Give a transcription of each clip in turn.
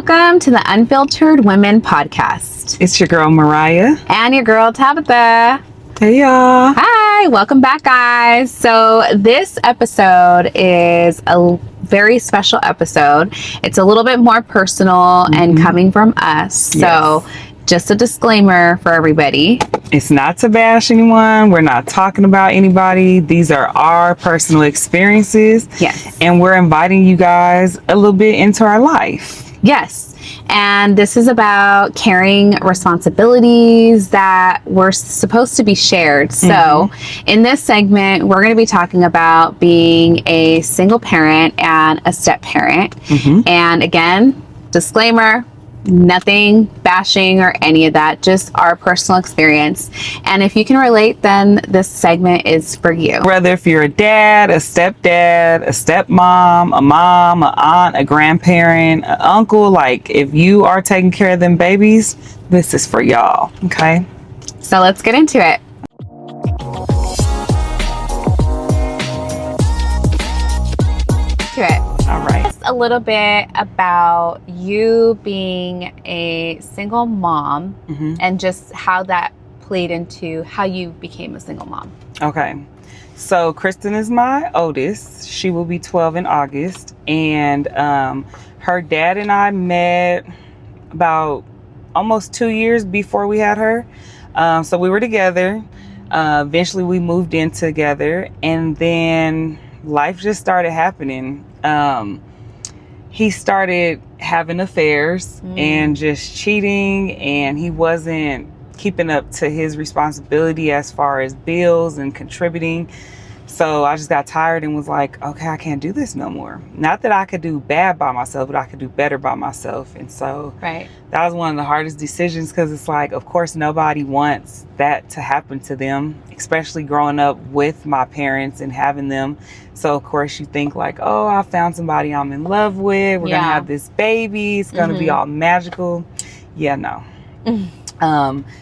Welcome to the Unfiltered Women podcast. It's your girl, Mariah. And your girl, Tabitha. Hey, y'all. Hi, welcome back, guys. So this episode is a very special episode. It's a little bit more personal and coming from us. Yes. So just a disclaimer for everybody. It's not to bash anyone. We're not talking about anybody. These are our personal experiences. Yes. And we're inviting you guys a little bit into our life. Yes. And this is about carrying responsibilities that were supposed to be shared. So in this segment, we're going to be talking about being a single parent and a step parent. And again, disclaimer, nothing bashing or any of that, just our personal experience. And if you can relate, then this segment is for you. Whether if you're a dad, a stepdad, a stepmom, a mom, an aunt, a grandparent, an uncle, like if you are taking care of them babies, this is for y'all. Okay. So let's get into it. All right. A little bit about you being a single mom and just how that played into how you became a single mom. Okay. So Kristen is my oldest. She will be 12 in August. And her dad and I met about almost 2 years before we had her. So we were together. Eventually we moved in together. And then life just started happening. He started having affairs and just cheating, and he wasn't keeping up to his responsibility as far as bills and contributing. So I just got tired and was like, okay, I can't do this no more. Not that I could do bad by myself, but I could do better by myself. And so that was one of the hardest decisions, because it's like, of course, nobody wants that to happen to them, especially growing up with my parents and having them. So of course you think like, oh, I found somebody I'm in love with. We're going to have this baby. It's going to be all magical. Yeah, no.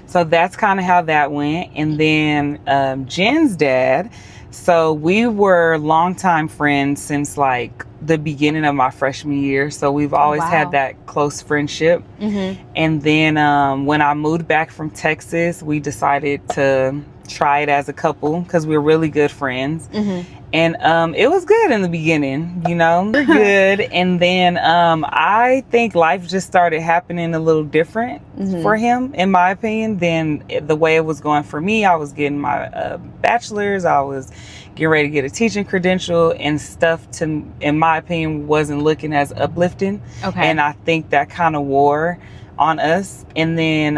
So that's kind of how that went. And then Jen's dad. So we were longtime friends since like the beginning of my freshman year. So we've always had that close friendship. And then when I moved back from Texas, we decided to try it as a couple because we were really good friends. And it was good in the beginning, you know, good. And then I think life just started happening a little different for him, in my opinion, than the way it was going for me. I was getting my bachelor's. I was getting ready to get a teaching credential, and stuff, in my opinion, wasn't looking as uplifting. And I think that kind of wore on us. And then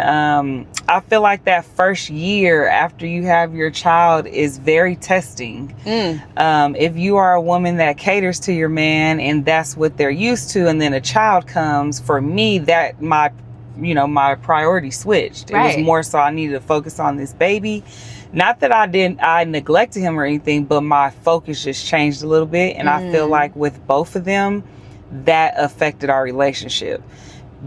I feel like that first year after you have your child is very testing. If you are a woman that caters to your man and that's what they're used to, and then a child comes, for me, that my priority switched. It was more so I needed to focus on this baby. Not that I neglected him or anything, but my focus just changed a little bit. And I feel like with both of them, that affected our relationship,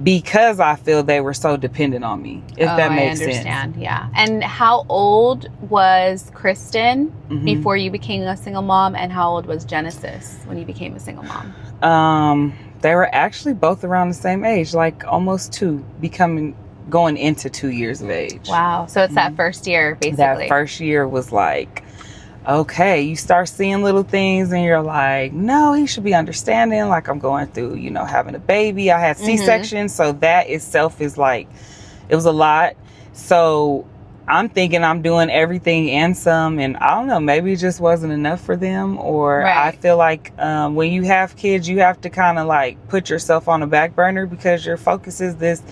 because I feel they were so dependent on me, if that makes sense. I understand, yeah. And how old was Kristen before you became a single mom, and how old was Genesis when you became a single mom? They were actually both around the same age, like almost going into 2 years of age. Wow. So it's that first year, basically. That first year was like, okay, you start seeing little things and you're like, no, he should be understanding, like I'm going through, having a baby. I had C-section, so that itself is like, it was a lot. So I'm thinking I'm doing everything and some, and I don't know, maybe it just wasn't enough for them. Or I feel like when you have kids, you have to kind of like put yourself on the back burner because your focus is this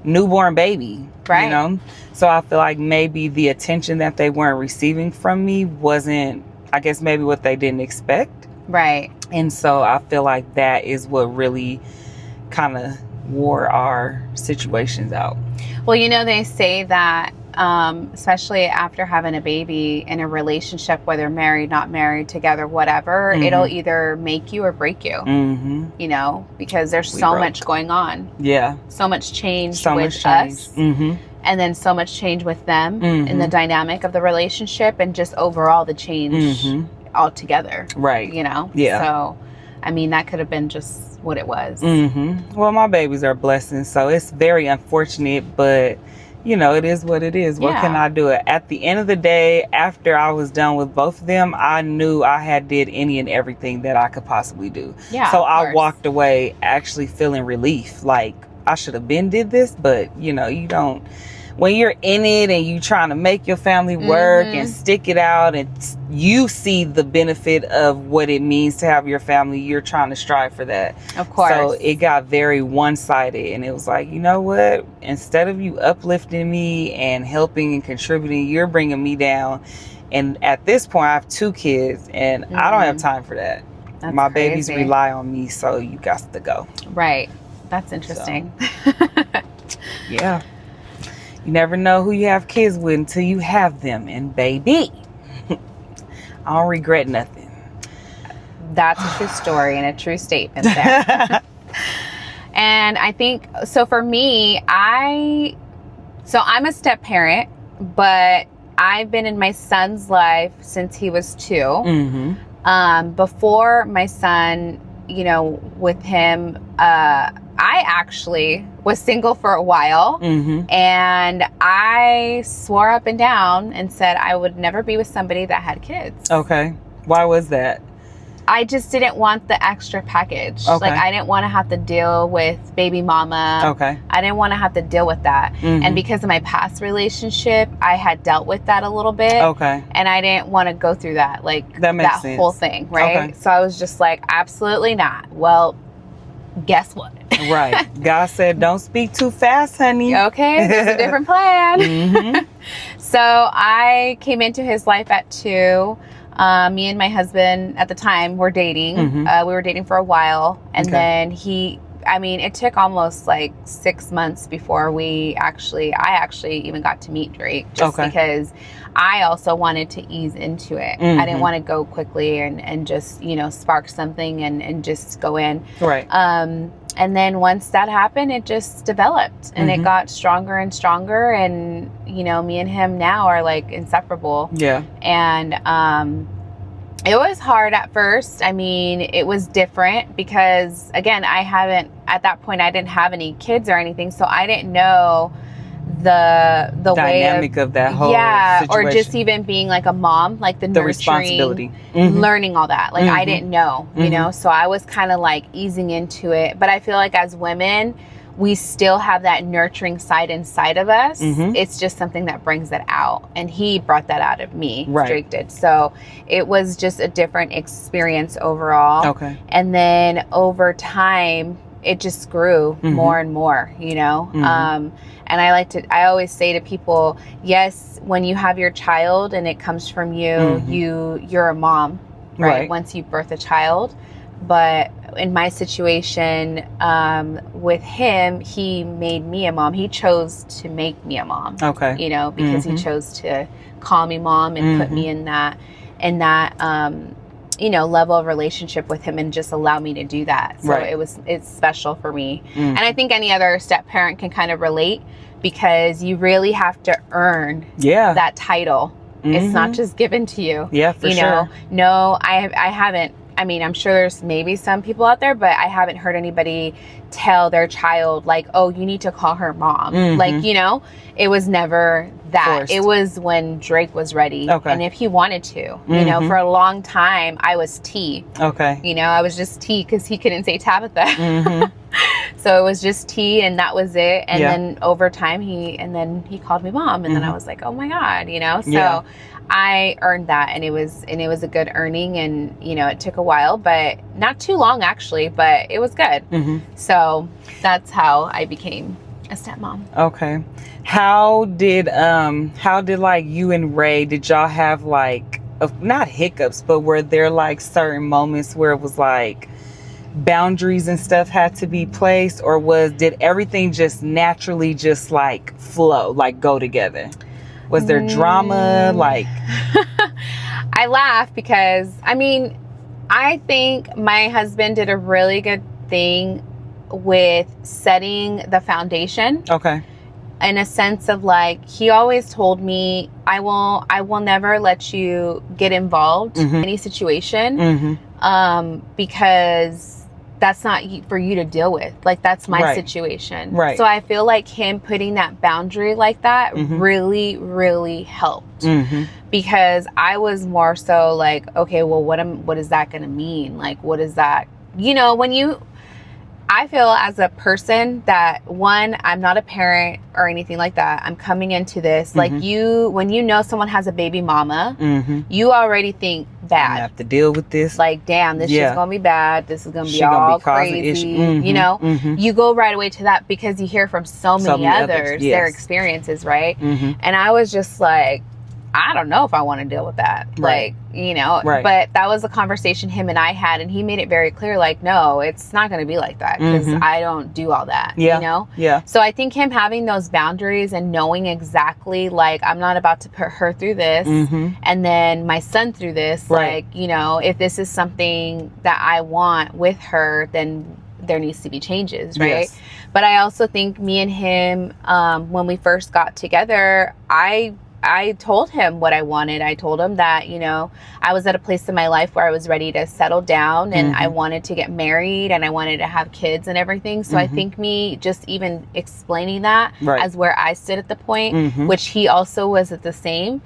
newborn baby, you know? So I feel like maybe the attention that they weren't receiving from me wasn't, I guess, maybe what they didn't expect. And so I feel like that is what really kind of wore our situations out. Well, they say that especially after having a baby in a relationship, whether married, not married, together, whatever, it'll either make you or break you, because there's so much going on. So much change with us. And then so much change with them in the dynamic of the relationship, and just overall the change altogether. So, I mean, that could have been just what it was. Well, my babies are blessings, so it's very unfortunate, but you know, it is what it is. What can I do? At the end of the day, after I was done with both of them, I knew I had did any and everything that I could possibly do. Yeah. So I walked away actually feeling relief. Like, I should have been did this, but you know, you don't. When you're in it and you trying to make your family work and stick it out, and you see the benefit of what it means to have your family, you're trying to strive for that. Of course. So it got very one-sided, and it was like, you know what? Instead of you uplifting me and helping and contributing, you're bringing me down. And at this point, I have 2 kids, and I don't have time for that. That's My crazy. babies rely on me, so you got to go. Right. That's interesting. So, yeah. You never know who you have kids with until you have them. And baby, I don't regret nothing. That's a true story and a true statement there. And I think, so for me, I'm a step parent, but I've been in my son's life since he was 2. Before my son, you know, with him, I actually was single for a while, and I swore up and down and said I would never be with somebody that had kids. Okay. Why was that? I just didn't want the extra package. Okay. Like, I didn't want to have to deal with baby mama. Okay. I didn't want to have to deal with that. And because of my past relationship, I had dealt with that a little bit. Okay. And I didn't want to go through that, like that makes that sense. whole thing, right? Okay. So I was just like, absolutely not. Well, guess what? Right. God said, don't speak too fast, honey. Okay, there's a different plan. So I came into his life at 2. Me and my husband at the time were dating. We were dating for a while. And then it took almost like 6 months before I actually even got to meet Drake, just because I also wanted to ease into it. I didn't want to go quickly and just, you know, spark something and just go in. Right. And then once that happened, it just developed and it got stronger and stronger. And, you know, me and him now are like inseparable. Yeah. And, it was hard at first. I mean, it was different because, again, at that point, I didn't have any kids or anything. So I didn't know the dynamic way of that whole situation. Or just situation. even being like a mom, like the nurturing, responsibility. learning all that. Like, I didn't know, you know, so I was kind of like easing into it. But I feel like as women, we still have that nurturing side inside of us. It's just something that brings it out. And he brought that out of me. Right. Drake did. So it was just a different experience overall. Okay. And then over time, it just grew more and more, you know? And I always say to people, yes, when you have your child and it comes from you, you're a mom, right? Once you birth a child. But in my situation, with him, he made me a mom. He chose to make me a mom. Okay. You know, because he chose to call me mom and put me in that, you know, level of relationship with him and just allow me to do that. So it's special for me. And I think any other step parent can kind of relate, because you really have to earn that title. It's not just given to you. Yeah, for you sure. know, no, I haven't. I mean, I'm sure there's maybe some people out there, but I haven't heard anybody tell their child, like, oh, you need to call her mom. Like, you know, it was never that. Forced. It was when Drake was ready. Okay. And if he wanted to. You know, for a long time, I was T. Okay. You know, I was just T because he couldn't say Tabitha. So it was just T, and that was it. And then over time, he called me mom. And then I was like, oh my God, you know? So I earned that, and it was a good earning, and you know, it took a while, but not too long actually, but it was good. So that's how I became a stepmom. Okay. How did like you and Ray, did y'all have like not hiccups, but were there like certain moments where it was like boundaries and stuff had to be placed, or did everything just naturally just like flow, like go together? Was there drama? Like, I laugh because, I mean, I think my husband did a really good thing with setting the foundation. Okay. In a sense of like, he always told me, I will never let you get involved in any situation, because that's not for you to deal with. Like, that's my Right. situation. Right. So I feel like him putting that boundary like that Mhm. really, really helped. Mm-hmm. Because I was more so like, okay, well, what is that going to mean? Like, what is that? You know, I feel as a person that, one, I'm not a parent or anything like that. I'm coming into this like, when you know someone has a baby mama, you already think I bad. have to deal with this. Like, damn, this shit's gonna be bad. This is gonna be all crazy. You know, you go right away to that because you hear from so many others their experiences, right? And I was just like, I don't know if I want to deal with that. Right. Like, you know, Right. but that was a conversation him and I had, and he made it very clear, like, no, it's not going to be like that because I don't do all that, Yeah. you know? Yeah. So I think him having those boundaries and knowing exactly, like, I'm not about to put her through this and then my son through this. Right. Like, you know, if this is something that I want with her, then there needs to be changes, right? Yes. But I also think me and him, when we first got together, I told him what I wanted. I told him that, you know, I was at a place in my life where I was ready to settle down and I wanted to get married and I wanted to have kids and everything. So I think me just even explaining that as where I stood at the point, which he also was at the same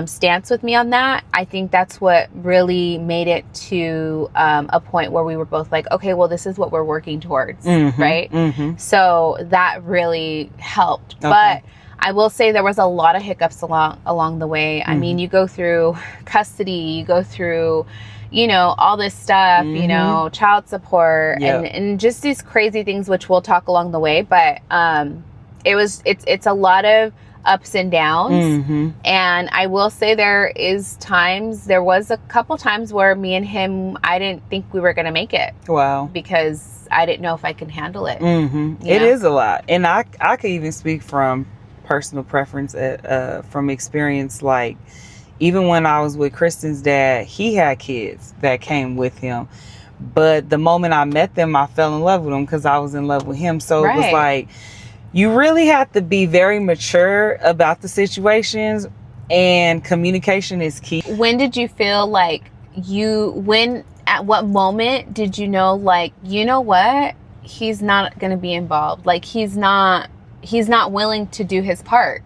stance with me on that. I think that's what really made it to a point where we were both like, okay, well, this is what we're working towards, right? So that really helped. Okay. But I will say there was a lot of hiccups along the way. I mean, you go through custody, you go through, you know, all this stuff, you know, child support and just these crazy things, which we'll talk along the way. But it's a lot of ups and downs. And I will say there was a couple times where me and him, I didn't think we were going to make it. Wow. Because I didn't know if I can handle it. It is a lot. And I could even speak from personal preference from experience. Like, even when I was with Kristen's dad, he had kids that came with him, but the moment I met them, I fell in love with them because I was in love with him. So it was like, you really have to be very mature about the situations, and communication is key. When did you feel like at what moment did you know, like, you know what, he's not going to be involved, like he's not willing to do his part?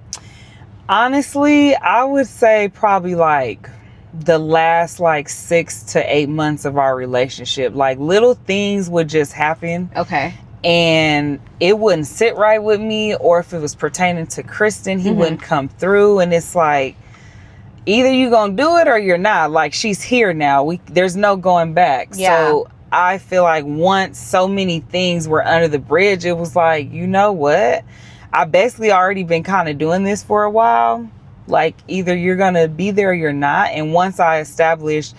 Honestly, I would say probably like the last like 6 to 8 months of our relationship. Like, little things would just happen. Okay. And it wouldn't sit right with me, or if it was pertaining to Kristen, he wouldn't come through. And it's like, either you gonna do it or you're not. Like, she's here now. There's no going back. Yeah. So I feel like once so many things were under the bridge, it was like, you know what? I basically already been kind of doing this for a while. Like, either you're going to be there or you're not. And once I established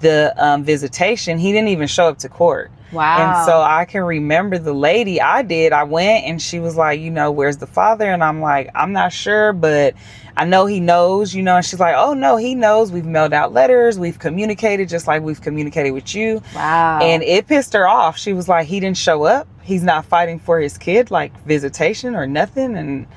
the visitation, he didn't even show up to court. Wow. And so I can remember the lady I went, and she was like, you know, where's the father? And I'm like, I'm not sure, but I know he knows, you know. And she's like, oh no, he knows. We've mailed out letters. We've communicated just like we've communicated with you. Wow. And it pissed her off. She was like, he didn't show up. He's not fighting for his kid, like visitation or nothing. And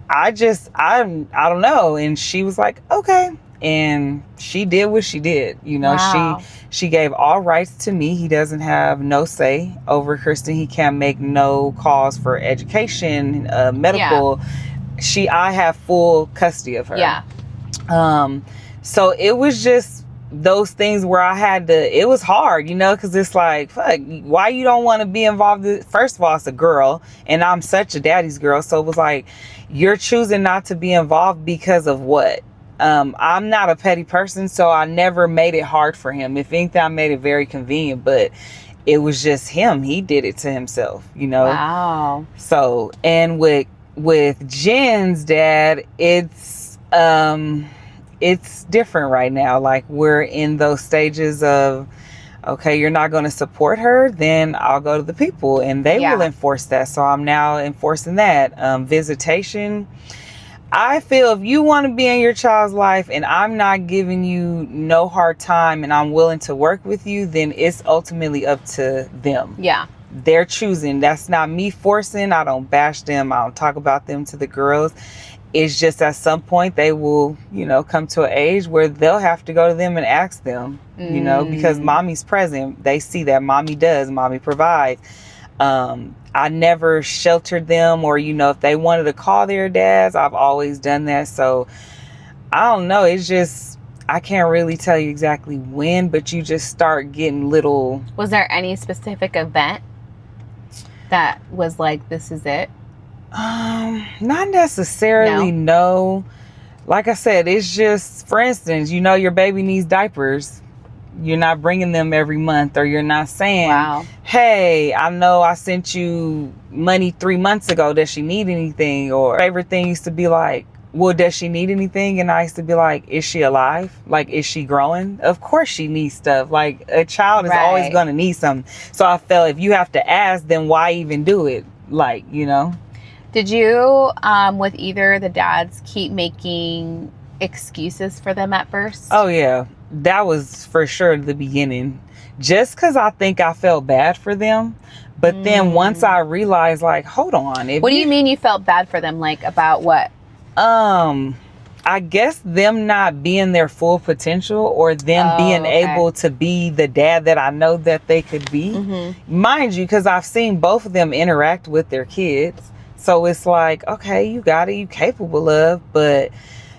I don't know. And she was like, okay. And she did what she did. You know, Wow. she gave all rights to me. He doesn't have no say over Kristen. He can't make no calls for education, medical. I have full custody of her. Yeah. So it was just those things where I had to, it was hard, you know, because it's like, fuck, why you don't want to be involved? First of all, it's a girl, and I'm such a daddy's girl. So it was like, you're choosing not to be involved because of what? I'm not a petty person, so I never made it hard for him. If anything, I made it very convenient, but it was just him. He did it to himself, you know? Wow. So, and with Jen's dad, it's different right now. Like, we're in those stages of, okay, you're not going to support her, then I'll go to the people and they will enforce that. So I'm now enforcing that. Visitation. I feel if you want to be in your child's life and I'm not giving you no hard time and I'm willing to work with you, then it's ultimately up to them. Yeah. They're choosing. That's not me forcing. I don't bash them. I don't talk about them to the girls. It's just at some point they will, you know, come to an age where they'll have to go to them and ask them, you know, because mommy's present. They see that mommy does, mommy provides. I never sheltered them, or, you know, if they wanted to call their dads, I've always done that. So I don't know. It's just, I can't really tell you exactly when, but you just start getting little. Was there any specific event that was like, this is it? Not necessarily, no. Like I said, it's just, for instance, you know, your baby needs diapers. You're not bringing them every month, or you're not saying, wow, hey, I know I sent you money 3 months ago. Does she need anything? Or favorite thing used to be like, well, does she need anything? And I used to be like, is she alive? Like, is she growing? Of course she needs stuff. Like, a child is always going to need something. So I felt if you have to ask, then why even do it? Like, you know. Did you, with either of the dads, keep making excuses for them at first? Oh, yeah. That was for sure the beginning. Just because I think I felt bad for them. But then once I realized, like, hold on. What do you mean you felt bad for them? Like, about what? I guess them not being their full potential, or them being able to be the dad that I know that they could be. Mind you, because I've seen both of them interact with their kids. So it's like, okay, you got it, you capable of, but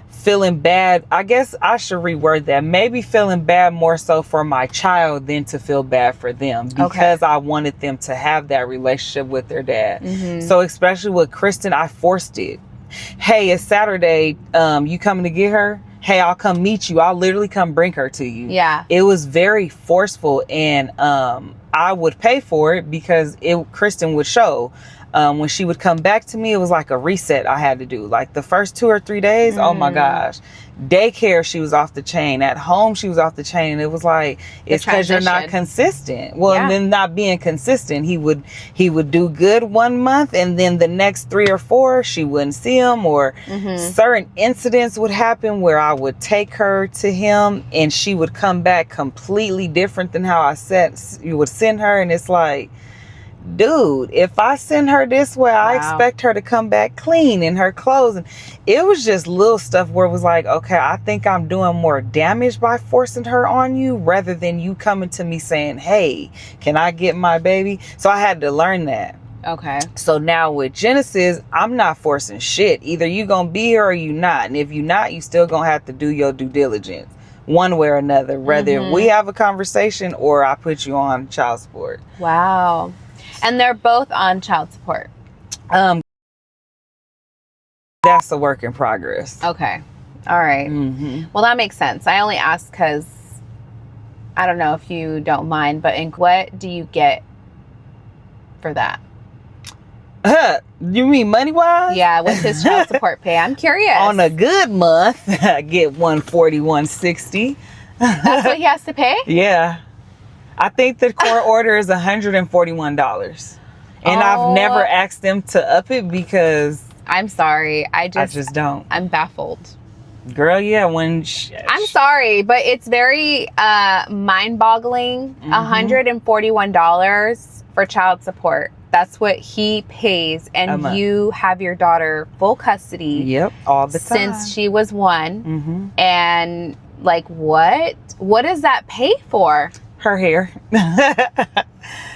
feeling bad. I guess I should reword that. Maybe feeling bad more so for my child than to feel bad for them, because I wanted them to have that relationship with their dad. So especially with Kristen, I forced it. Hey, it's Saturday. You coming to get her? Hey, I'll come meet you. I'll literally come bring her to you. Yeah. It was very forceful, and I would pay for it because Kristen would show. When she would come back to me, it was like a reset I had to do. Like the first 2 or 3 days, oh my gosh. Daycare, she was off the chain. At home, she was off the chain. And it was like, it's because you're not consistent. Well, and then not being consistent, he would do good 1 month, and then the next 3 or 4, she wouldn't see him, or certain incidents would happen where I would take her to him and she would come back completely different than how you would send her. And it's like, dude, if I send her this way, I expect her to come back clean in her clothes. And it was just little stuff where it was like, okay, I think I'm doing more damage by forcing her on you rather than you coming to me saying, hey, can I get my baby? So I had to learn that. Okay. So now with Genesis, I'm not forcing shit. Either you gonna be here or you not. And if you not, you still gonna have to do your due diligence one way or another, whether we have a conversation or I put you on child support. Wow. And they're both on child support. That's a work in progress. Okay. All right. Well, that makes sense. I only asked because I don't know if you don't mind, but what do you get for that? You mean money wise? Yeah. What's his child support pay? I'm curious. On a good month, I get $140, $160. That's what he has to pay? Yeah. I think the court order is $141. And I've never asked them to up it because I'm sorry. I just don't. I'm baffled. Girl, yeah, I'm sorry, but it's very mind-boggling. $141 for child support. That's what he pays, and you have your daughter full custody. Yep, all the time. Since she was 1. And like, what does that pay for? Her hair.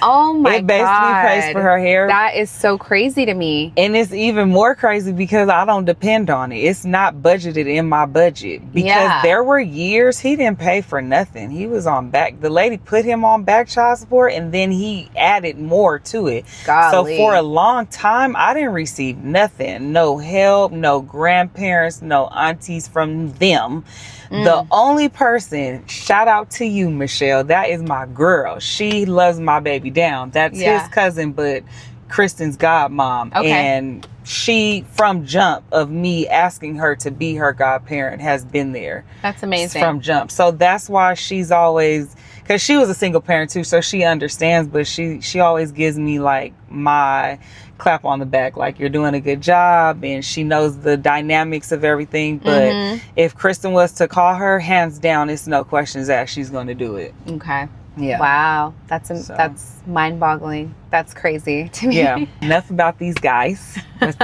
Oh my God. It basically pays for her hair. That is so crazy to me. And it's even more crazy because I don't depend on it. It's not budgeted in my budget. Because there were years he didn't pay for nothing. He was on back. The lady put him on back child support, and then he added more to it. Golly. So for a long time, I didn't receive nothing. No help, no grandparents, no aunties from them. The only person, shout out to you, Michelle, that is my girl. She loves my baby down. That's his cousin, but Kristen's godmom. Okay. And she, from jump of me asking her to be her godparent, has been there. That's amazing. From jump. So that's why she's always, because she was a single parent too, so she understands, but she always gives me like my clap on the back, like you're doing a good job, and she knows the dynamics of everything. But if Kristen was to call her, hands down, it's no questions asked, she's going to do it. Okay. Yeah. Wow. That's mind-boggling. That's crazy to me. Yeah. Enough about these guys.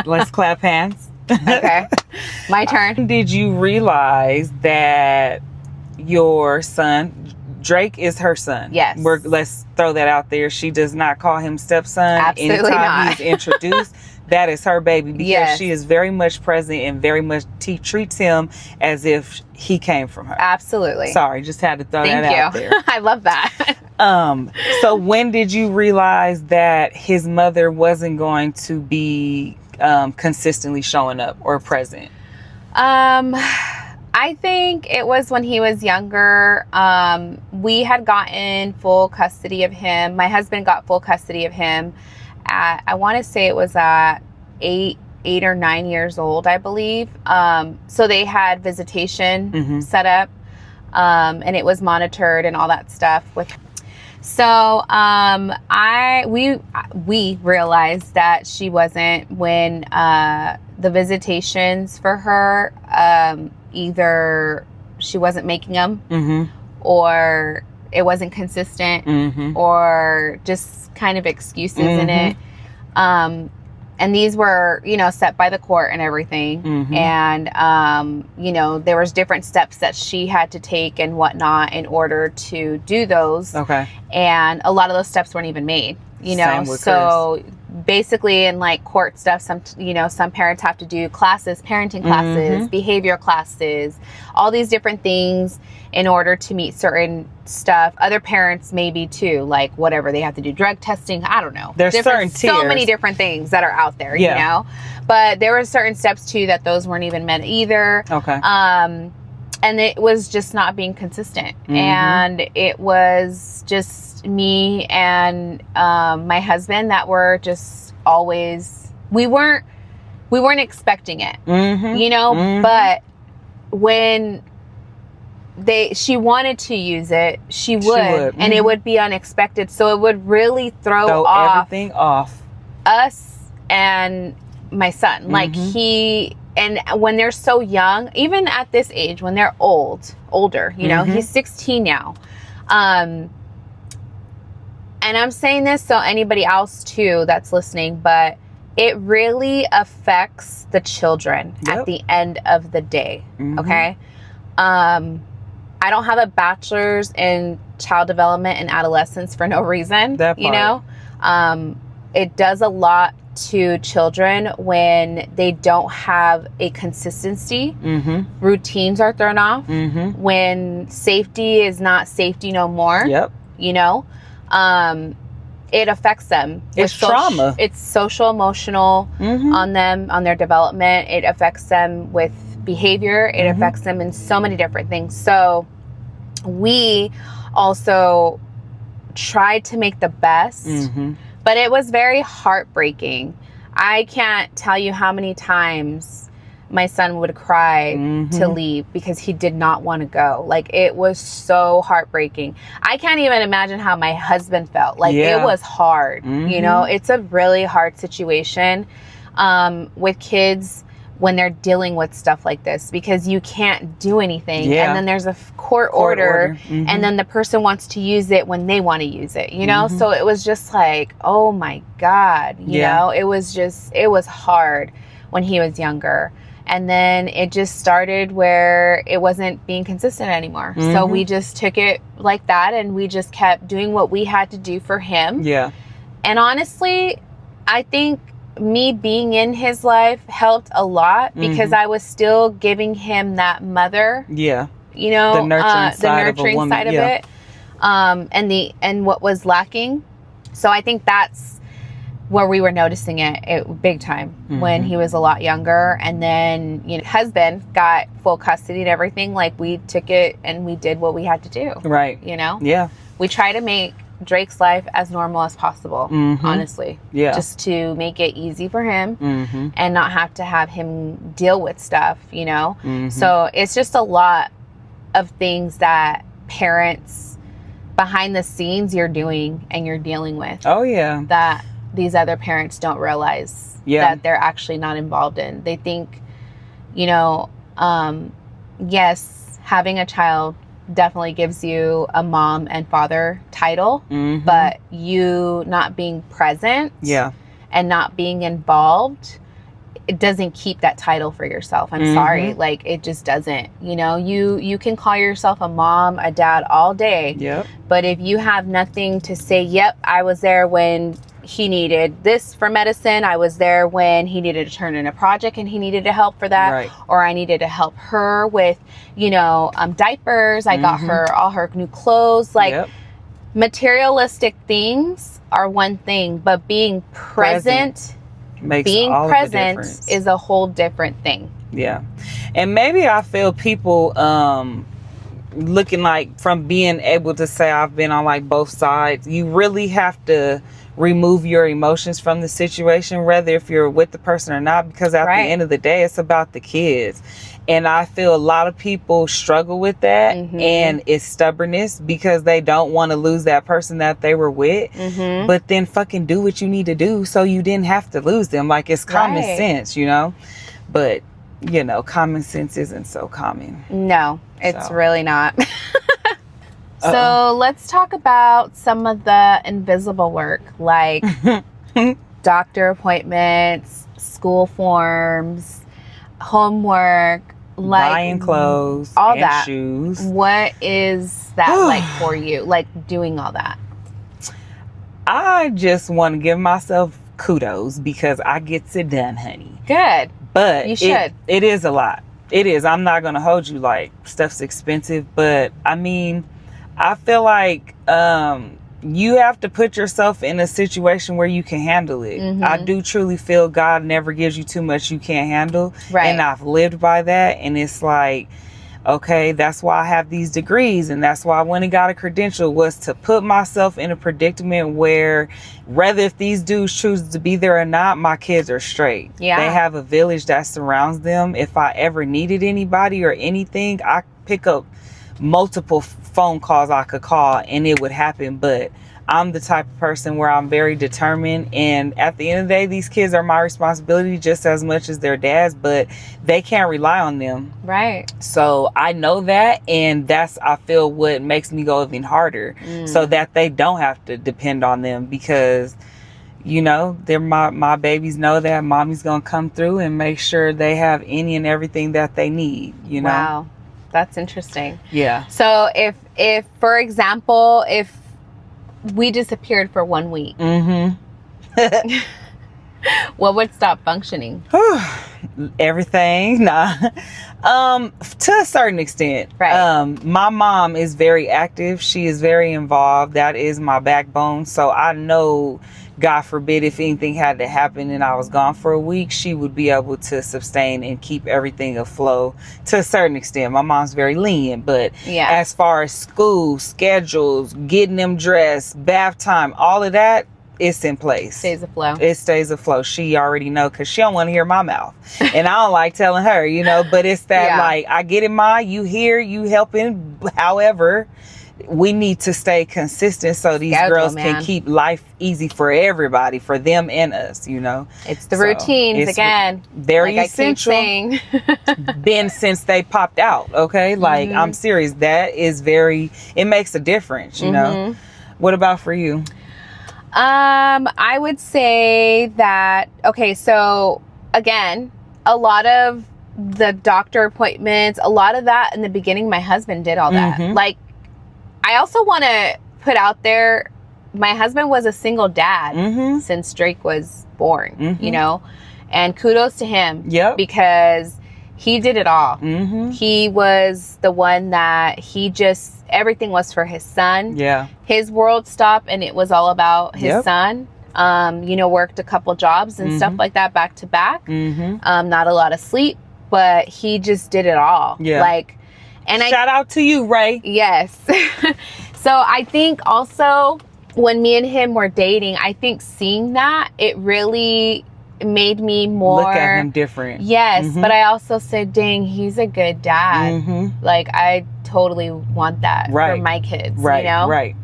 Let's clap hands. Okay. My turn. Did you realize that your son, Drake, is her son? Yes. Let's throw that out there. She does not call him stepson. Absolutely Anytime not. he's introduced, that is her baby, because Yes. she is very much present and very much treats him as if he came from her. Absolutely. Sorry, just had to throw that out there. I love that. So when did you realize that his mother wasn't going to be consistently showing up or present? I think it was when he was younger. We had gotten full custody of him. My husband got full custody of him at, I want to say it was at 8 or 9 years old, I believe. So they had visitation set up, and it was monitored and all that stuff with. So we realized that she wasn't when the visitations for her, either she wasn't making them or it wasn't consistent or just kind of excuses in it. And these were, set by the court and everything. And, there was different steps that she had to take and whatnot in order to do those. Okay. And a lot of those steps weren't even made, Same with so basically in like court stuff, some parents have to do classes, parenting classes, behavior classes, all these different things in order to meet certain stuff. Other parents maybe too, like whatever, they have to do drug testing. I don't know. There's certain tiers. So many different things that are out there, but there were certain steps too that those weren't even met either. Okay. And it was just not being consistent. And it was just me and my husband that were just always, we weren't expecting it, but when she wanted to use it, she would. And it would be unexpected. So it would really throw everything off us and my son. Like and when they're so young, even at this age, when they're older, he's 16 now. And I'm saying this so anybody else too that's listening, but it really affects the children at the end of the day. Okay. I don't have a bachelor's in child development and adolescence for no reason. That part. It does a lot to children when they don't have a consistency. Routines are thrown off. When safety is not safety no more. It affects them. It's trauma. It's social, emotional on them, on their development. It affects them with behavior. It affects them in so many different things. So we also tried to make the best, but it was very heartbreaking. I can't tell you how many times my son would cry to leave because he did not want to go. Like, it was so heartbreaking. I can't even imagine how my husband felt. Like, it was hard. It's a really hard situation with kids when they're dealing with stuff like this, because you can't do anything. And then there's a court order. And then the person wants to use it when they want to use it, So it was just like, oh my God, you know, it was hard when he was younger. And then it just started where it wasn't being consistent anymore. So we just took it like that, and we just kept doing what we had to do for him. And honestly, I think me being in his life helped a lot, because I was still giving him that mother, the nurturing side of it, and what was lacking. So I think that's where we were noticing it big time when he was a lot younger. And then, husband got full custody and everything. Like, we took it and we did what we had to do. Right. We try to make Drake's life as normal as possible, honestly. Just to make it easy for him and not have to have him deal with stuff, So it's just a lot of things that parents behind the scenes you're doing and you're dealing with. That these other parents don't realize that they're actually not involved in. They think, yes, having a child definitely gives you a mom and father title, but you not being present and not being involved it doesn't keep that title for yourself. I'm sorry. Like, it just doesn't. You know, you can call yourself a mom, a dad all day. Yep. But if you have nothing to say, yep, I was there when he needed this for medicine. I was there when he needed to turn in a project and he needed help for that. Right. Or I needed to help her with, you know, diapers. I got her all her new clothes. Like, materialistic things are one thing, but being present makes being all present of the difference. is a whole different thing. Yeah. And maybe I feel people looking like, from being able to say I've been on like both sides, you really have to remove your emotions from the situation, whether if you're with the person or not, because at the end of the day, it's about the kids. And I feel a lot of people struggle with that, and it's stubbornness because they don't want to lose that person that they were with. But then fucking do what you need to do so you didn't have to lose them. Like, it's common sense, you know? But, you know, common sense isn't so common. No, it's really not. So let's talk about some of the invisible work, like doctor appointments, school forms, homework, like buying clothes, all and that. shoes. What is that like for you? Like, doing all that? I just want to give myself kudos because I get it done, honey. Good. But you should. It is a lot. It is. I'm not going to hold you, like, stuff's expensive, but I mean, I feel like you have to put yourself in a situation where you can handle it. I do truly feel God never gives you too much you can't handle. Right. And I've lived by that. And it's like, okay, that's why I have these degrees. And that's why I went and got a credential, was to put myself in a predicament where, whether if these dudes choose to be there or not, my kids are straight. Yeah. They have a village that surrounds them. If I ever needed anybody or anything, I pick up multiple phone calls I could call and it would happen. But I'm the type of person where I'm very determined, and at the end of the day, these kids are my responsibility just as much as their dad's, but they can't rely on them. Right. So I know that, and that's, I feel, what makes me go even harder, so that they don't have to depend on them, because, you know, they're my babies know that mommy's gonna come through and make sure they have any and everything that they need, you know? Wow. That's interesting. Yeah. So if for example, if we disappeared for 1 week, what would stop functioning? Everything. Nah. To a certain extent. Right. My mom is very active. She is very involved. That is my backbone. So I know, God forbid, if anything had to happen and I was gone for a week, she would be able to sustain and keep everything afloat to a certain extent. My mom's very lenient, but as far as school, schedules, getting them dressed, bath time, all of that, it's in place. Stays afloat. It stays afloat. She already know, because she don't want to hear my mouth. And I don't like telling her, you know, but it's that like, I get it, Ma, you here, you helping. However, we need to stay consistent so these girls can keep life easy for everybody, for them and us, you know. It's the routines, again. Very like essential. I keep saying. Been since they popped out, okay? Like, I'm serious. That is it makes a difference, you know. What about for you? I would say that, okay, so again, a lot of the doctor appointments, a lot of that in the beginning, my husband did all that. Like, I also want to put out there, my husband was a single dad since Drake was born, you know, and kudos to him because he did it all. He was the one that everything was for his son. Yeah. His world stopped and it was all about his son. You know, worked a couple jobs and stuff like that back to back. Not a lot of sleep, but he just did it all. Yeah. Like, and shout out to you, Ray. Yes. So I think also when me and him were dating, I think seeing that, it really made me more look at him different. Yes. But I also said, dang, he's a good dad. Like, I totally want that for my kids, you know? Right.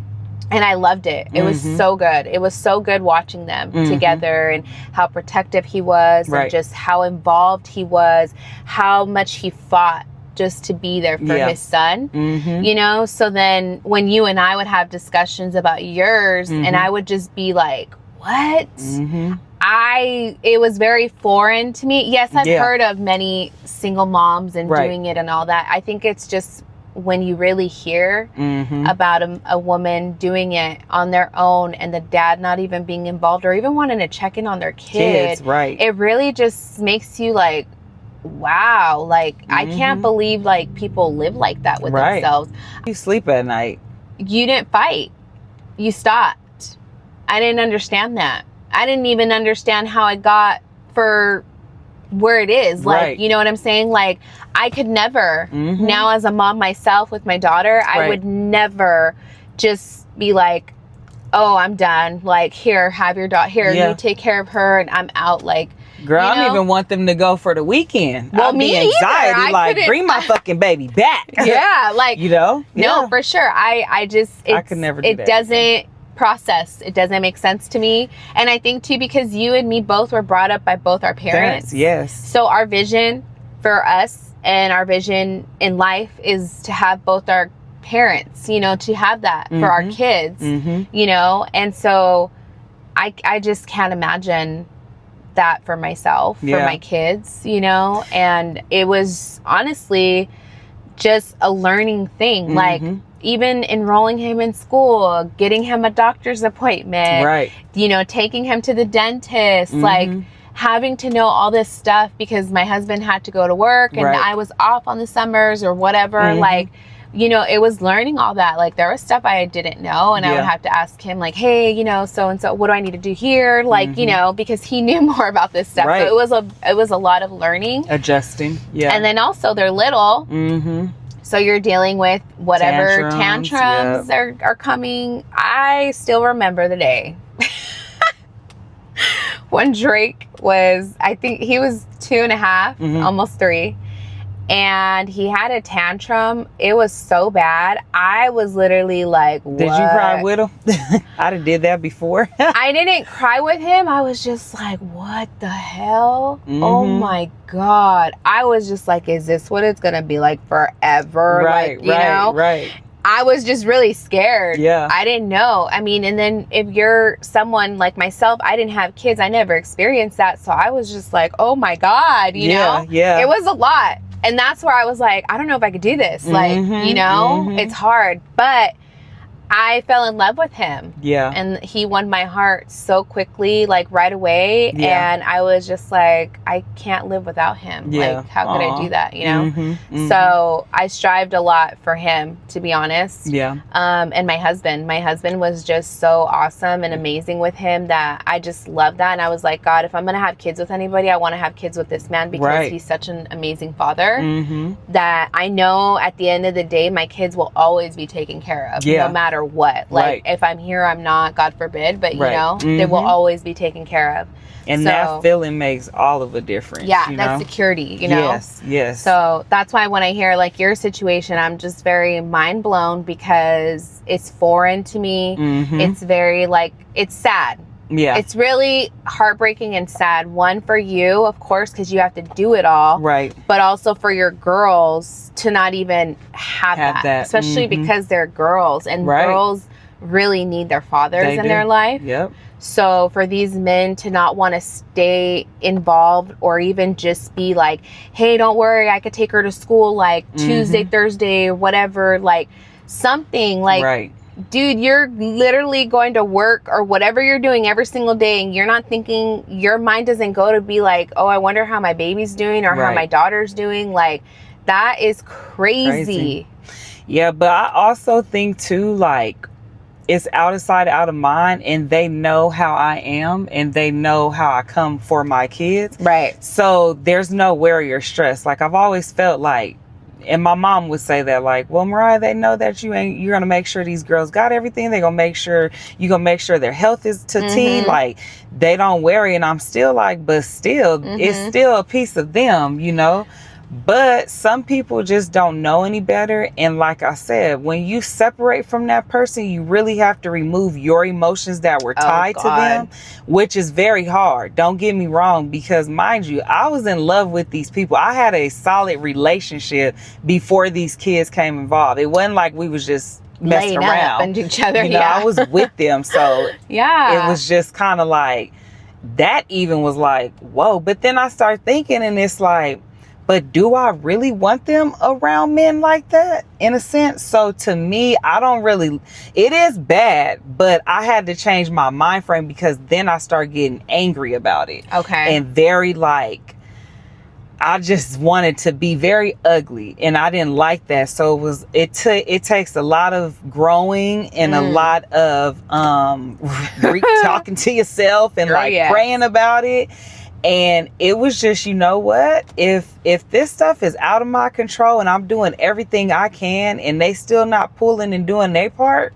And I loved it. It was so good. It was so good watching them together, and how protective he was, and just how involved he was, how much he fought just to be there for his son, you know? So then when you and I would have discussions about yours, and I would just be like, what? it was very foreign to me. Yes, I've Yeah. heard of many single moms and Right. doing it and all that. I think it's just when you really hear Mm-hmm. about a woman doing it on their own and the dad not even being involved or even wanting to check in on their kid, right. it really just makes you like, wow, like I can't believe like people live like that with Right. themselves. You sleep at night. You didn't fight. You stopped. I didn't understand that. I didn't even understand how it got for where it is. Like, Right. you know what I'm saying? Like, I could never, Mhm. now as a mom myself with my daughter, I Right. would never just be like, oh, I'm done. Like, here, have your daughter. Here, Yeah. you take care of her and I'm out. Like, Girl, you I don't know? even want them to go for the weekend. Well, I'd me be either. anxiety, I like, couldn't- bring my fucking baby back. yeah, like, You know? no, Yeah. for sure. I just, I could never do it that doesn't process. It doesn't make sense to me. And I think too, because you and me both were brought up by both our parents. Yes. So our vision for us and our vision in life is to have both our parents, you know, to have that for our kids, Mm-hmm. you know? And so I just can't imagine that for myself, for Yeah. my kids, you know? And it was honestly just a learning thing. Like, even enrolling him in school, getting him a doctor's appointment, Right. you know, taking him to the dentist, like having to know all this stuff because my husband had to go to work and Right. I was off on the summers or whatever. Like, you know, it was learning all that. Like, there was stuff I didn't know and I would Yeah. have to ask him like, hey, you know, so-and-so, what do I need to do here? Like, you know, because he knew more about this stuff. Right. So it was a lot of learning. Adjusting. Yeah. And then also they're little. Mm-hmm. So you're dealing with whatever Tantrums, are coming. I still remember the day when Drake was, I think he was 2.5, almost 3. And he had a tantrum. It was so bad. I was literally like, what? Did you cry with him? I done did that before. I didn't cry with him. I was just like, what the hell? Oh my God. I was just like, is this what it's going to be like forever? Right, like, you know? right. I was just really scared. Yeah. I didn't know. I mean, and then if you're someone like myself, I didn't have kids. I never experienced that. So I was just like, oh my God, you know? Yeah. It was a lot. And that's where I was like, I don't know if I could do this. Like, you know, it's hard. But I fell in love with him. Yeah. And he won my heart so quickly, like right away. Yeah. And I was just like, I can't live without him. Yeah. Like, how could I do that, you know? Mm-hmm. So I strived a lot for him, to be honest. Yeah. And my husband was just so awesome and amazing with him that I just love that. And I was like, God, if I'm going to have kids with anybody, I want to have kids with this man because he's such an amazing father that I know at the end of the day, my kids will always be taken care of no matter what. Like, if I'm here, I'm not, God forbid, but you know, they will always be taken care of. And that feeling makes all of a difference. Yeah, you that know? security, you know? Yes. So that's why when I hear like your situation, I'm just very mind blown because it's foreign to me. It's very like, it's sad. Yeah. It's really heartbreaking and sad. One, for you, of course, because you have to do it all. Right. But also for your girls to not even have that. Especially because they're girls. And girls really need their fathers in their life. Yep. So for these men to not want to stay involved or even just be like, hey, don't worry, I could take her to school like Tuesday, Thursday, or whatever, like something like, dude, you're literally going to work or whatever you're doing every single day and you're not thinking, your mind doesn't go to be like, oh, I wonder how my baby's doing or how my daughter's doing. Like, that is crazy. Yeah, but I also think too, like, it's out of sight, out of mind, and they know how I am and they know how I come for my kids. Right. So there's no worry or stress. Like, I've always felt like, and my mom would say that, like, well, Mariah, they know that you're going to make sure these girls got everything. They're going to make sure, you're going to make sure their health is to T. Like, they don't worry. And I'm still like, but still, it's still a piece of them, you know? But some people just don't know any better. And like I said, when you separate from that person, you really have to remove your emotions that were tied to them, which is very hard. Don't get me wrong, because mind you, I was in love with these people. I had a solid relationship before these kids came involved. It wasn't like we was just messing laying around up and each other. You know, I was with them. So yeah, it was just kind of like, that even was like, whoa. But then I start thinking, and it's like, but do I really want them around men like that, in a sense? So to me, I don't really, it is bad, but I had to change my mind frame, because then I start getting angry about it. Okay. And very like, I just wanted to be very ugly, and I didn't like that. So it takes a lot of growing and a lot of talking to yourself and praying about it. And it was just, you know what, if this stuff is out of my control and I'm doing everything I can and they still not pulling and doing their part,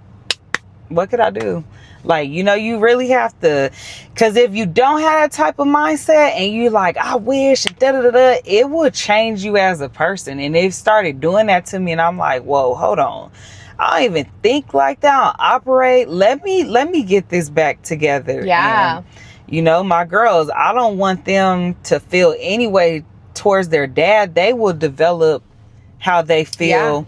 what could I do? Like, you know, you really have to, because if you don't have that type of mindset and you like, I wish, it will change you as a person. And they've started doing that to me, and I'm like, whoa, hold on. I don't even think like that. I don't operate. Let me get this back together. Yeah. And, you know, my girls, I don't want them to feel any way towards their dad. They will develop how they feel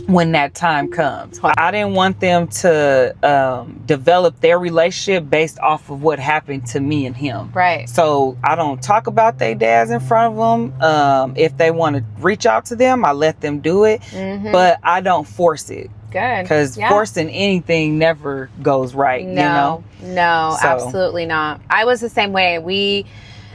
when that time comes. I didn't want them to develop their relationship based off of what happened to me and him. Right. So I don't talk about their dads in front of them. If they want to reach out to them, I let them do it. But I don't force it. Good. Because forcing anything never goes right. No, you know? No, so. Absolutely not. I was the same way. Me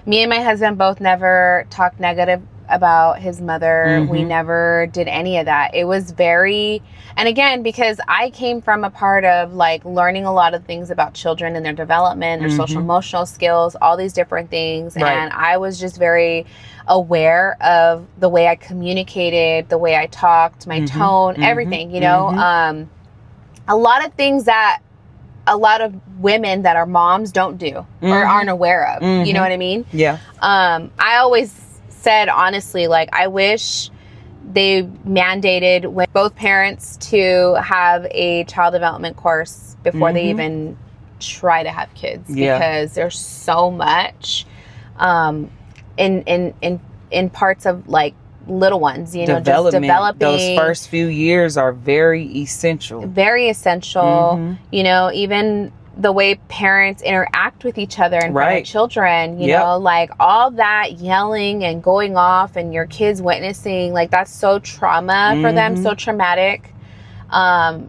and my husband both never talked negative about his mother. We never did any of that. It was very, and again, because I came from a part of like learning a lot of things about children and their development, their social emotional skills, all these different things. Right. And I was just very aware of the way I communicated, the way I talked, my tone, everything, you know, a lot of things that a lot of women that are moms don't do or aren't aware of, you know what I mean? Yeah. I always said, honestly, like, I wish they mandated with both parents to have a child development course before they even try to have kids, because there's so much in parts of like little ones, you know, just developing. Those first few years are very essential. You know, even the way parents interact with each other in front of children, you know, like all that yelling and going off and your kids witnessing, like that's so trauma for them, so traumatic. And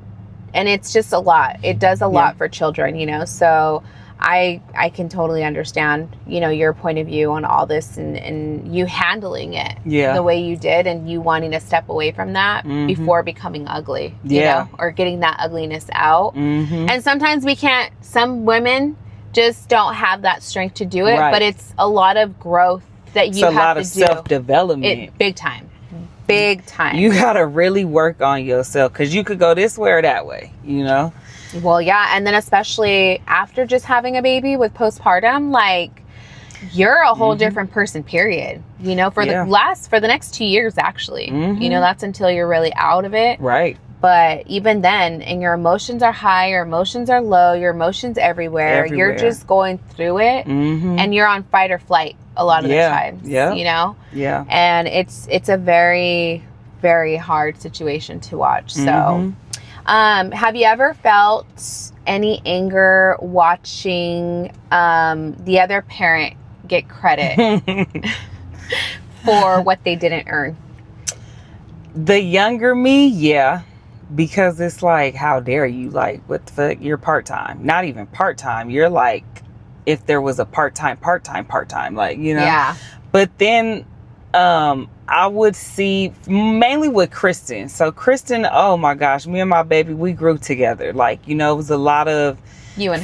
it's just a lot. It does a lot for children, you know, so I can totally understand, you know, your point of view on all this and you handling it the way you did and you wanting to step away from that before becoming ugly, you know, or getting that ugliness out. And sometimes we can't, some women just don't have that strength to do it, but it's a lot of growth that you have to do. It's a lot of self-development. Big time. Big time. You got to really work on yourself, because you could go this way or that way, you know? Well, yeah. And then especially after just having a baby with postpartum, like you're a whole different person, period. You know, for the next 2 years, actually, you know, that's until you're really out of it. Right. But even then, and your emotions are high, your emotions are low, your emotions everywhere. You're just going through it and you're on fight or flight a lot of the times, you know? Yeah. And it's a very, very hard situation to watch. So, have you ever felt any anger watching the other parent get credit for what they didn't earn? The younger me, yeah. Because it's like, how dare you? Like, what the fuck? You're part-time. Not even part-time. You're like, if there was a part-time, like, you know? Yeah. But then I would see, mainly with Kristen. So Kristen, oh my gosh, me and my baby, we grew together. Like, you know, it was a lot of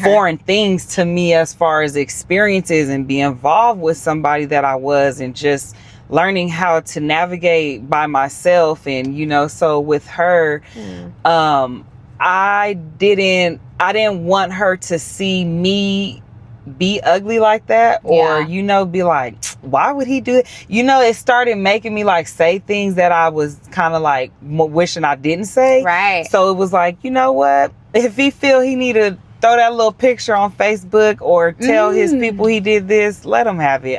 foreign things to me as far as experiences and be involved with somebody that I was, and just learning how to navigate by myself. And, you know, so with her, I didn't want her to see me be ugly like that, or you know, be like, why would he do it? You know, it started making me like say things that I was kind of like wishing I didn't say. Right. So it was like, you know what, if he feel he need to throw that little picture on Facebook or tell his people he did this, let him have it.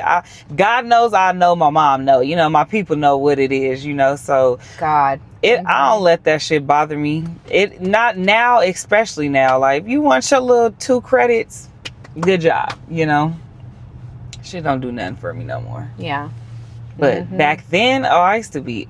God knows, I know, my mom know, you know, my people know what it is, you know, so I don't let that shit bother me. It not now, especially now. Like, if you want your little 2 credits, good job, you know. shit don't do nothing for me no more. Yeah. But back then, I used to be,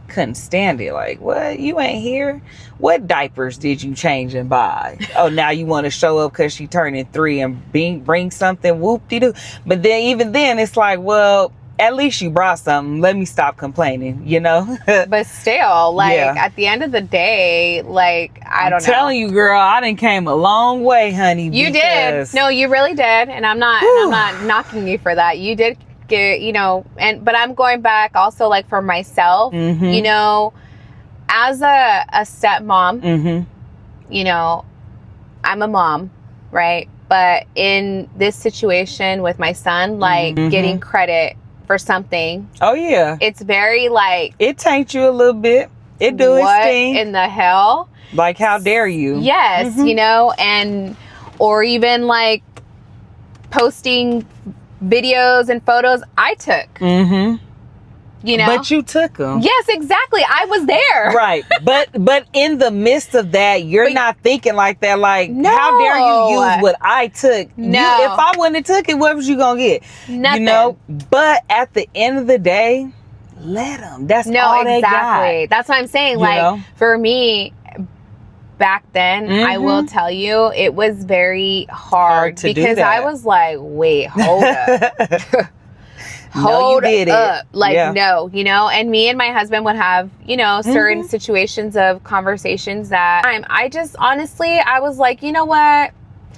couldn't stand it. Like, what? You ain't here? What diapers did you change and buy? Oh, now you want to show up because she turning 3 and bring something, whoop-de-doo. But then, even then, it's like, well, at least you brought something. Let me stop complaining, you know? But still, like, at the end of the day, like, I don't know. I'm telling you, girl, I done came a long way, honey. You did. No, you really did. And I'm not knocking you for that. You did get, you know, but I'm going back also, like, for myself, you know, as a stepmom, you know, I'm a mom, right? But in this situation with my son, like, getting credit for something. Oh, yeah. It's very, like... It taints you a little bit. It do its thing. What in the hell? Like, how dare you? Yes, you know, and... Or even, like, posting videos and photos I took. You know? But you took them. Yes, exactly. I was there. Right. But in the midst of that, you're not thinking like that. Like, how dare you use what I took? No. If I wouldn't have took it, what was you going to get? Nothing. You know? But at the end of the day, let them. That's all they got. That's what I'm saying. Like, for me, back then, I will tell you, it was very hard to because do that. I was like, wait, hold up. Hold up. Like, no, you know, and me and my husband would have, you know, certain situations of conversations that I just, honestly, I was like, you know what?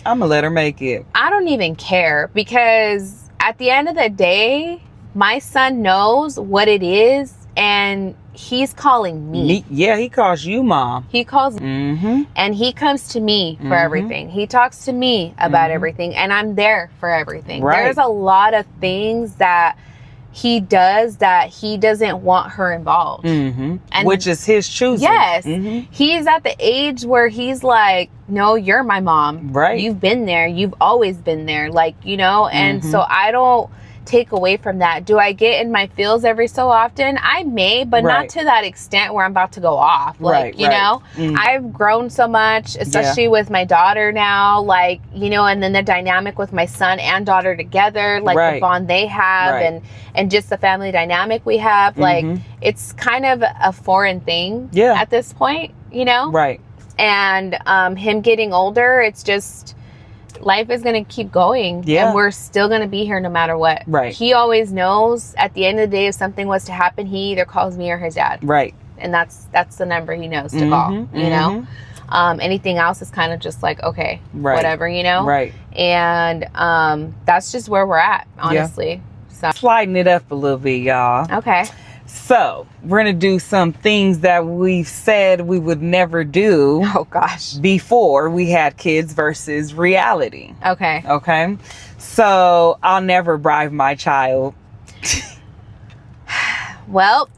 I'm gonna let her make it. I don't even care because at the end of the day, my son knows what it is and he's calling me. Yeah, he calls you mom. He calls me. And he comes to me for everything. He talks to me about everything and I'm there for everything. Right. There's a lot of things that he does that he doesn't want her involved. And which is his choosing. Yes. He's at the age where he's like, no, you're my mom. Right. You've been there. You've always been there. Like, you know, and so I don't take away from that. Do I get in my feels every so often? I may, but not to that extent where I'm about to go off. Like, you know, I've grown so much, especially with my daughter now, like, you know, and then the dynamic with my son and daughter together, like the bond they have and just the family dynamic we have, like, it's kind of a foreign thing at this point, you know? Right. And him getting older, it's just... life is going to keep going and we're still going to be here no matter what. Right. He always knows at the end of the day, if something was to happen, he either calls me or his dad. Right. And that's the number he knows to call, you know? Anything else is kind of just like, okay, whatever, you know? Right. And that's just where we're at, honestly. So sliding it up a little bit, y'all. Okay. So we're going to do some things that we've said we would never do. Oh, gosh. Before we had kids versus reality. Okay. Okay. So I'll never bribe my child. Well,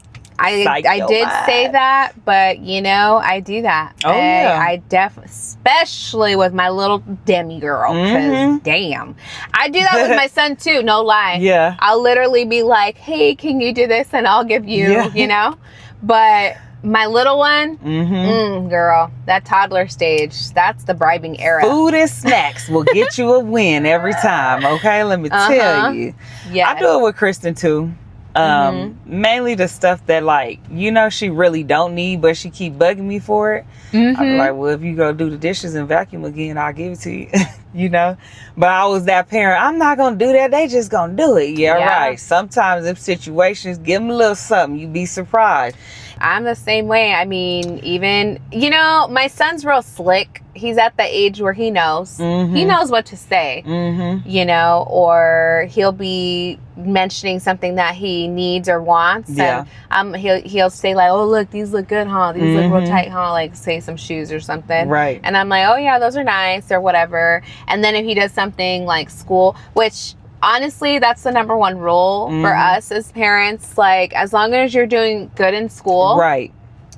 I did say that, but you know, I do that. Oh, yeah. I definitely, especially with my little Demi girl, because damn, I do that with my son too. No lie. Yeah. I'll literally be like, "Hey, can you do this?" And I'll give you, you know. But my little one, girl, that toddler stage, that's the bribing era. Food and snacks will get you a win every time. Okay, let me tell you. Yeah, I do it with Kristen too. Mainly the stuff that, like, you know, she really don't need, but she keep bugging me for it. I'm like, well, if you go do the dishes and vacuum again, I'll give it to you. You know, but I was that parent. I'm not gonna do that. They just gonna do it. Yeah, right. Sometimes in situations, give them a little something. You'd be surprised. I'm the same way. I mean, even, you know, my son's real slick. He's at the age where he knows. He knows what to say, you know, or he'll be mentioning something that he needs or wants. Yeah. And he'll say like, oh, look, these look good, huh? These look real tight, huh? Like, say some shoes or something. Right. And I'm like, oh, yeah, those are nice or whatever. And then if he does something like school, which... honestly, that's the number one rule for us as parents. Like, as long as you're doing good in school,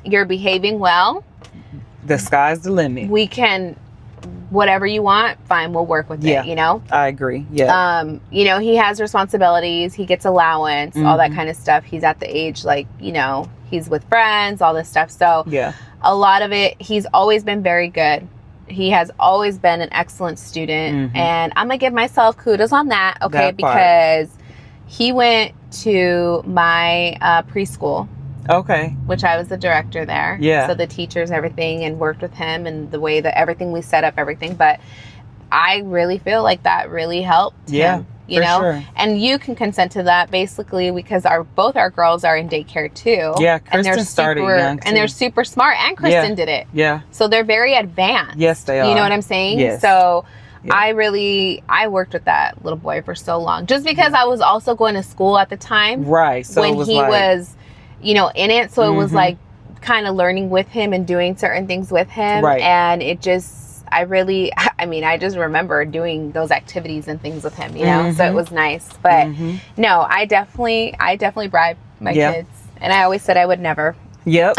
you're behaving well, the sky's the limit. We can, whatever you want, fine, we'll work with it, you know? I agree. Yeah. You know, he has responsibilities, he gets allowance, all that kind of stuff. He's at the age, like, you know, he's with friends, all this stuff. So, a lot of it, he's always been very good. He has always been an excellent student. And I'm going to give myself kudos on that, okay? That part. Because he went to my preschool. Okay. Which I was the director there. Yeah. So the teachers, everything, and worked with him and the way that everything we set up, everything. But I really feel like that really helped him, you know? Sure. And you can consent to that basically because both our girls are in daycare too. Yeah, Kristen started young too. And they're super smart, and Kristen did it. Yeah. So they're very advanced. Yes, they are. You know what I'm saying? Yes. So I worked with that little boy for so long just because I was also going to school at the time. Right. So when it was he was, you know, in it. So it was like kind of learning with him and doing certain things with him. Right. And it just, I just remember doing those activities and things with him, you know, so it was nice. But no, I definitely bribed my kids. And I always said I would never. Yep.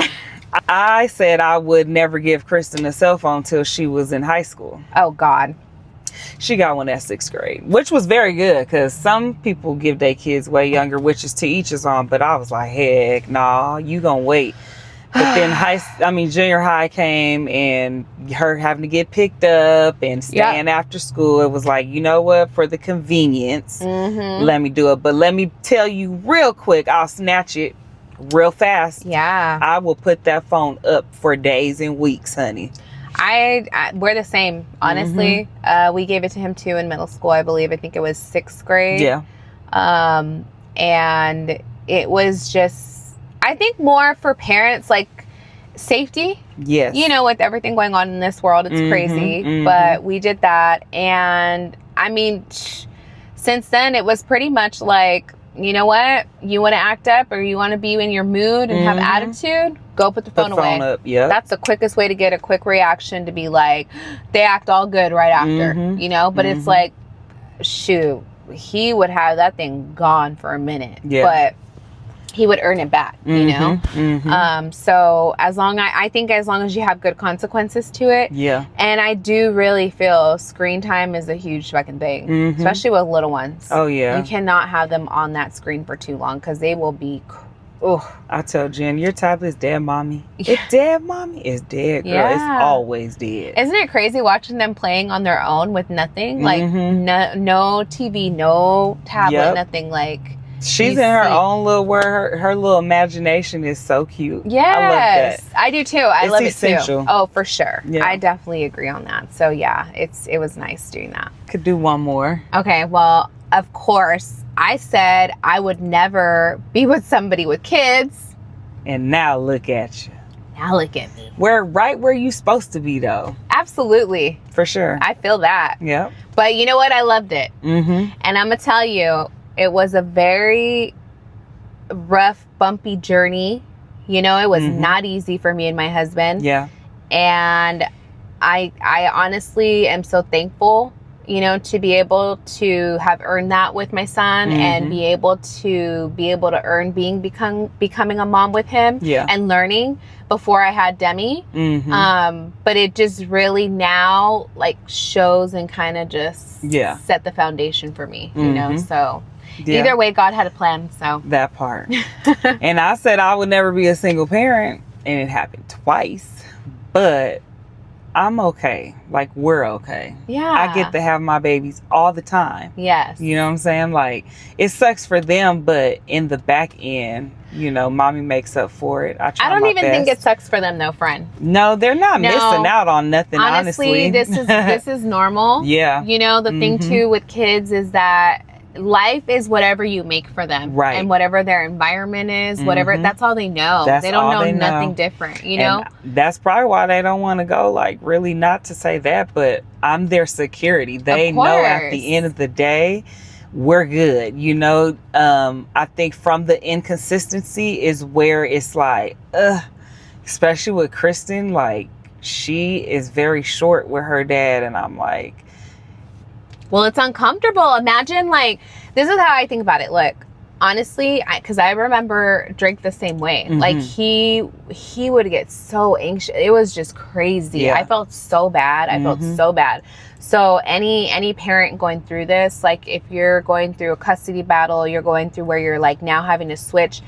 I said I would never give Kristen a cell phone till she was in high school. Oh, God. She got one at 6th grade, which was very good because some people give their kids way younger, which is to each his own. But I was like, heck, nah, you gonna wait. But then junior high came and her having to get picked up and staying after school. It was like, you know what? For the convenience, let me do it. But let me tell you real quick, I'll snatch it real fast. Yeah. I will put that phone up for days and weeks, honey. We're the same, honestly. We gave it to him too in middle school, I believe. I think it was 6th grade. Yeah. And it was just, I think more for parents, like safety. Yes. You know, with everything going on in this world, it's crazy. But we did that. And I mean, since then, it was pretty much like, you know what? You want to act up or you want to be in your mood and have attitude? Go put the phone away. Up, yeah. That's the quickest way to get a quick reaction, to be like, they act all good right after, you know? But it's like, shoot, he would have that thing gone for a minute. Yeah. But he would earn it back, you know? So I think as long as you have good consequences to it. Yeah. And I do really feel screen time is a huge fucking thing, especially with little ones. Oh, yeah. You cannot have them on that screen for too long because they will be, I tell Jen, your tablet's dead, mommy. It's dead, mommy. It's dead, girl. It's always dead. Isn't it crazy watching them playing on their own with nothing? Like, no TV, no tablet, nothing, like... She's in her own little world. Her little imagination is so cute. Yes, I love that. I do too. I love essential. It too. Oh, for sure. Yeah. I definitely agree on that. So yeah, it was nice doing that. Could do one more. Okay, well, of course, I said I would never be with somebody with kids. And now look at you. Now look at me. We're right where you supposed to be, though. Absolutely. For sure. I feel that. Yep. But you know what? I loved it. And I'm going to tell you, it was a very rough, bumpy journey. You know, it was not easy for me and my husband. Yeah. And I honestly am so thankful, you know, to be able to have earned that with my son and be able to earn becoming a mom with him and learning before I had Demi. But it just really now like shows and kind of just set the foundation for me, you know, so. Yeah. Either way, God had a plan, so. That part. And I said I would never be a single parent, and it happened twice. But I'm okay. Like, we're okay. Yeah. I get to have my babies all the time. Yes. You know what I'm saying? Like, it sucks for them, but in the back end, you know, mommy makes up for it. I don't even think it sucks for them, though, friend. No, they're not missing out on nothing, honestly. This is normal. Yeah. You know, the thing, too, with kids is that life is whatever you make for them, right? And whatever their environment is, whatever, that's all they know. They don't know nothing different, you know? And that's probably why they don't want to go, like, really, not to say that, but I'm their security. They know at the end of the day, we're good. You know, I think from the inconsistency is where it's like, especially with Kristen, like, she is very short with her dad, and I'm like, well, it's uncomfortable. Imagine, like, this is how I think about it. Look, honestly, because I remember Drake the same way. Like, he would get so anxious. It was just crazy. Yeah. I felt so bad. I felt so bad. So any parent going through this, like, if you're going through a custody battle, you're going through where you're, like, now having to switch,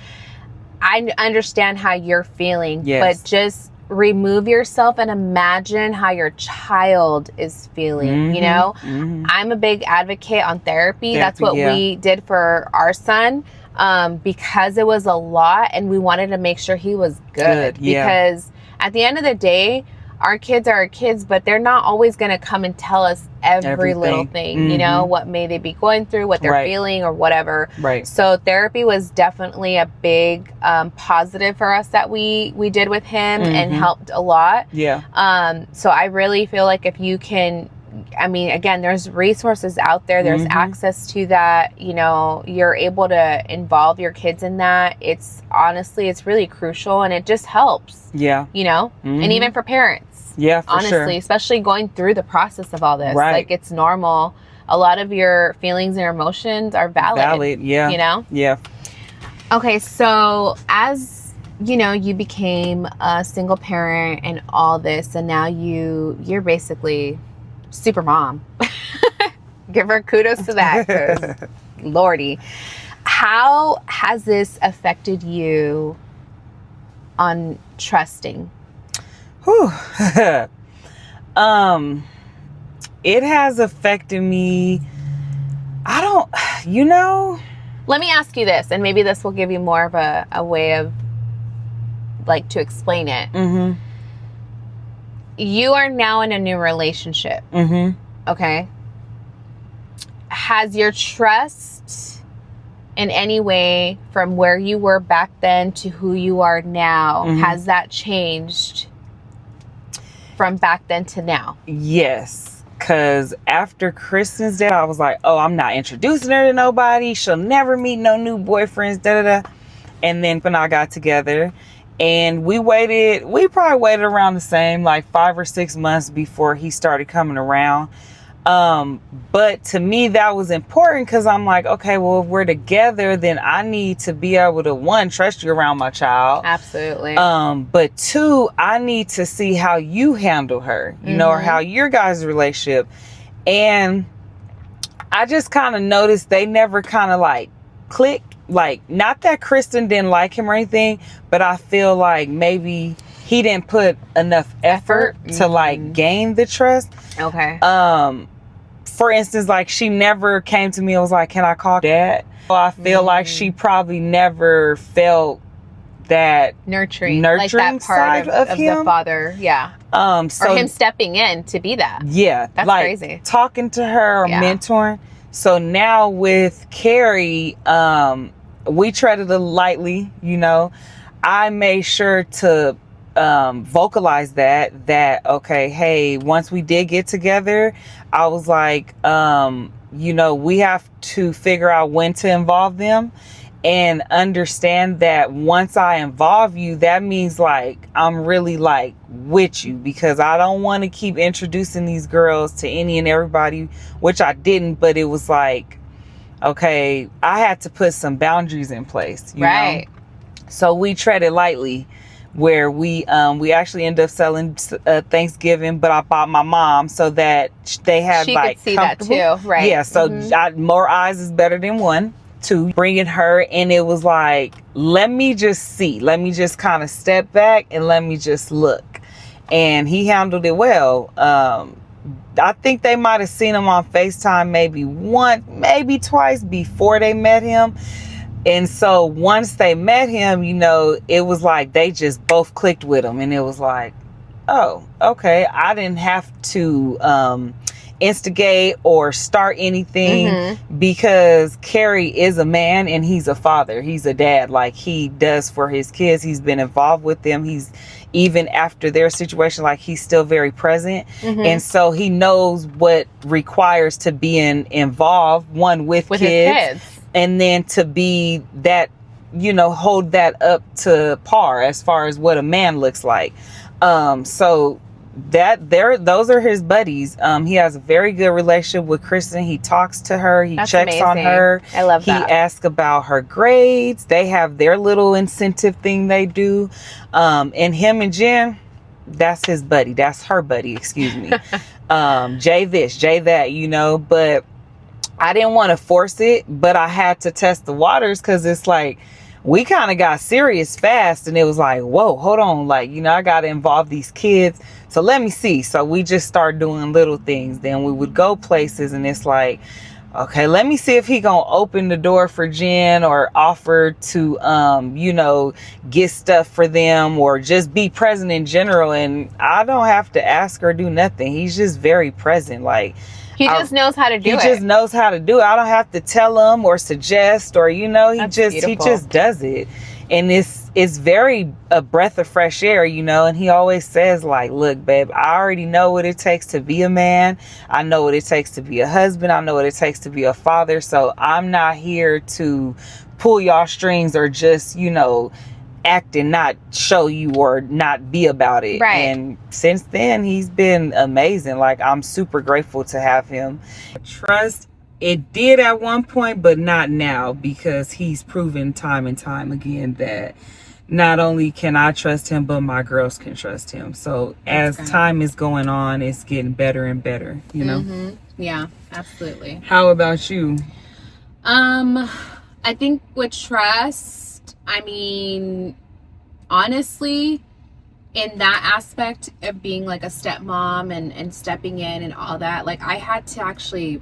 I understand how you're feeling. Yes. But just remove yourself and imagine how your child is feeling. You know, I'm a big advocate on therapy. That's what we did for our son, because it was a lot and we wanted to make sure he was good. Because at the end of the day, our kids are our kids, but they're not always going to come and tell us every little thing, you know, what may they be going through, what they're feeling or whatever. So therapy was definitely a big positive for us that we did with him and helped a lot. So I really feel like if you can, I mean, again, there's resources out there. There's access to that. You know, you're able to involve your kids in that. It's honestly, it's really crucial and it just helps. You know, and even for parents. For honestly, sure. Especially going through the process of all this. Like, it's normal. A lot of your feelings and your emotions are valid. You know? Okay, so as you know, you became a single parent and all this, and now you're basically super mom. Give her kudos to that, because Lordy. How has this affected you on trusting? It has affected me. Let me ask you this, and maybe this will give you more of a way of, like, to explain it. You are now in a new relationship. Okay. Has your trust in any way from where you were back then to who you are now, has that changed from back then to now? Yes. Because after Kristen's death, I was like, oh, I'm not introducing her to nobody. She'll never meet no new boyfriends, And then when I got together, and we probably waited around the same, like 5 or 6 months before he started coming around. But to me, that was important because I'm like, okay, well, if we're together, then I need to be able to, one, trust you around my child. Absolutely. But two, I need to see how you handle her, you know, or how your guys' relationship. And I just kind of noticed they never kind of like clicked. Like, not that Kristen didn't like him or anything, but I feel like maybe he didn't put enough effort to like gain the trust. Okay. For instance, like, she never came to me and was like, can I call Dad? So I feel like she probably never felt that nurturing like that part of him. The father. So, or him stepping in to be that. That's like crazy. Talking to her or mentoring. So now with Carrie, we treaded it lightly, you know. I made sure to vocalize that okay, hey, once we did get together, I was like, you know, we have to figure out when to involve them and understand that once I involve you, that means like I'm really like with you, because I don't want to keep introducing these girls to any and everybody, which I didn't, but it was like, okay, I had to put some boundaries in place, you know? So we treaded lightly, where we actually ended up selling Thanksgiving, but I bought my mom so that they had she like could see that too, right? Yeah, so more eyes is better than one. To bringing her, and it was like, let me just kind of step back and let me just look. And he handled it well. I think they might have seen him on FaceTime maybe once, maybe twice before they met him. And so once they met him, you know, it was like they just both clicked with him. And it was like, oh, okay, I didn't have to instigate or start anything, because Carrie is a man and he's a father. He's a dad, like he does for his kids. He's been involved with them. He's, even after their situation, like he's still very present. And so he knows what requires to be involved, one with kids, his kids, and then to be that, you know, hold that up to par as far as what a man looks like. So those are his buddies. He has a very good relationship with Kristen. He talks to her. He checks on her. I love that. He asks about her grades. They have their little incentive thing they do. And him and Jen, that's his buddy. That's her buddy, excuse me. Jay this, Jay that, you know. But I didn't want to force it, but I had to test the waters, because it's like, we kind of got serious fast, and it was like, whoa, hold on, like, you know, I got to involve these kids, so let me see. So we just started doing little things. Then we would go places, and it's like, okay, let me see if he gonna open the door for Jen, or offer to you know, get stuff for them, or just be present in general. And I don't have to ask or do nothing. He's just very present. Like, He just knows how to do it. He just knows how to do it. I don't have to tell him or suggest, or, you know, he just does it. And it's very a breath of fresh air, you know. And he always says, like, look, babe, I already know what it takes to be a man. I know what it takes to be a husband. I know what it takes to be a father. So I'm not here to pull y'all strings, or just, you know, act and not show you, or not be about it. Right. And since then, he's been amazing. Like, I'm super grateful to have him. Trust, it did at one point, but not now, because he's proven time and time again that not only can I trust him, but my girls can trust him. So as time is going on, it's getting better and better, you know? Yeah, absolutely. How about you? I think with trust, I mean, honestly, in that aspect of being like a stepmom and stepping in and all that, like, I had to actually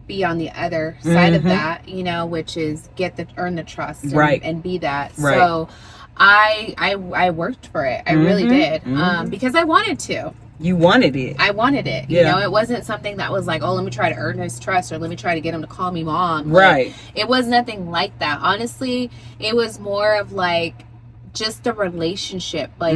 be on the other side of that, you know, which is earn the trust and be that. Right. So I worked for it. I really did. Because I wanted to. You wanted it. I wanted it. You know, it wasn't something that was like, oh, let me try to earn his trust, or let me try to get him to call me mom. Right. Like, it was nothing like that. Honestly, it was more of like just the relationship. Like,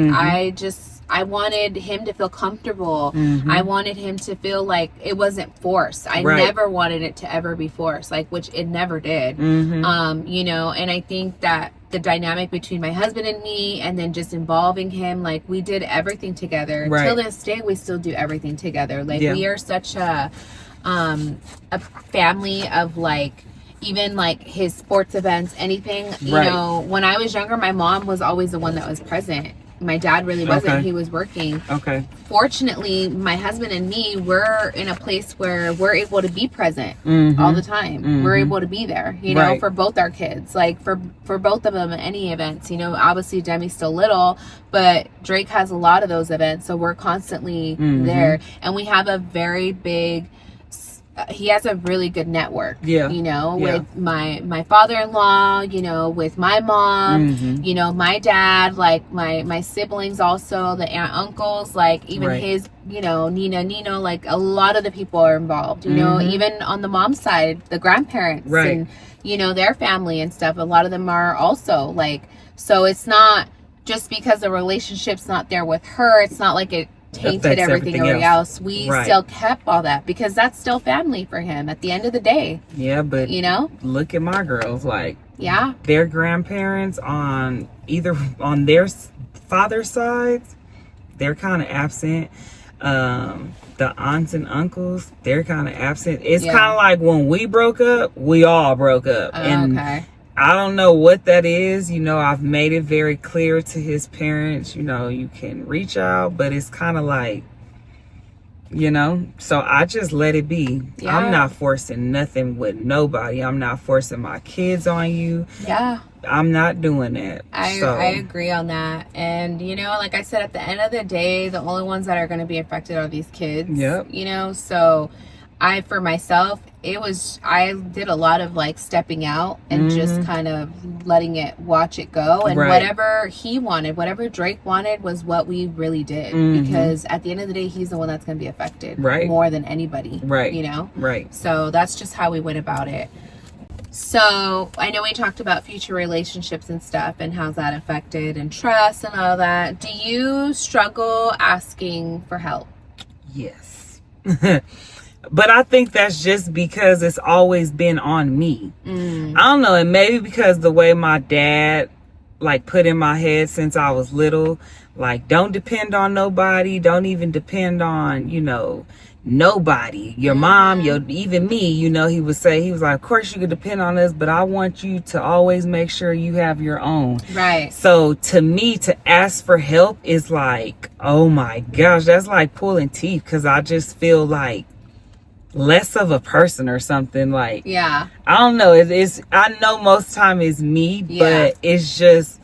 I wanted him to feel comfortable. I wanted him to feel like it wasn't forced. I never wanted it to ever be forced, like, which it never did. You know, and I think that the dynamic between my husband and me, and then just involving him, like, we did everything together. Till this day, we still do everything together. Like, we are such a family of, like, even like his sports events, anything, you know. When I was younger, my mom was always the one that was present. My dad really wasn't. He was working. Fortunately, my husband and me, we're in a place where we're able to be present all the time. We're able to be there, you know, for both our kids. Like, for both of them at any events, you know. Obviously, Demi's still little, but Drake has a lot of those events, so we're constantly there. And we have a very big... he has a really good network, you know, with my father-in-law, you know, with my mom, you know, my dad, like my siblings, also the aunt, uncles, like even his, you know, Nino, like a lot of the people are involved, you know, even on the mom's side, the grandparents and, you know, their family and stuff. A lot of them are also like, so it's not just because the relationship's not there with her. It's not like it tainted everything else. We still kept all that, because that's still family for him at the end of the day. Yeah, but you know, look at my girls, like, their grandparents on their father's sides, they're kind of absent. The aunts and uncles, they're kind of absent. It's kind of like when we broke up, we all broke up. I don't know what that is. You know, I've made it very clear to his parents, you know, you can reach out, but it's kind of like, you know, so I just let it be. I'm not forcing nothing with nobody. I'm not forcing my kids on you. I'm not doing that. I agree on that. And, you know, like I said, at the end of the day, the only ones that are going to be affected are these kids. You know, so for myself, I did a lot of like stepping out and just kind of letting watch it go. And whatever he wanted, whatever Drake wanted, was what we really did. Because at the end of the day, he's the one that's going to be affected more than anybody. You know? So that's just how we went about it. So I know we talked about future relationships and stuff, and how's that affected, and trust and all that. Do you struggle asking for help? Yes. But I think that's just because it's always been on me. I don't know. And maybe because the way my dad, like, put in my head since I was little, like, don't depend on nobody. Don't even depend on, you know, nobody. Your mom, even me, you know, he was like, of course you could depend on us, but I want you to always make sure you have your own. So to me, to ask for help is like, oh my gosh, that's like pulling teeth, because I just feel like less of a person or something. Like, Yeah. I don't know. It's I know most time it's me, Yeah. but it's just,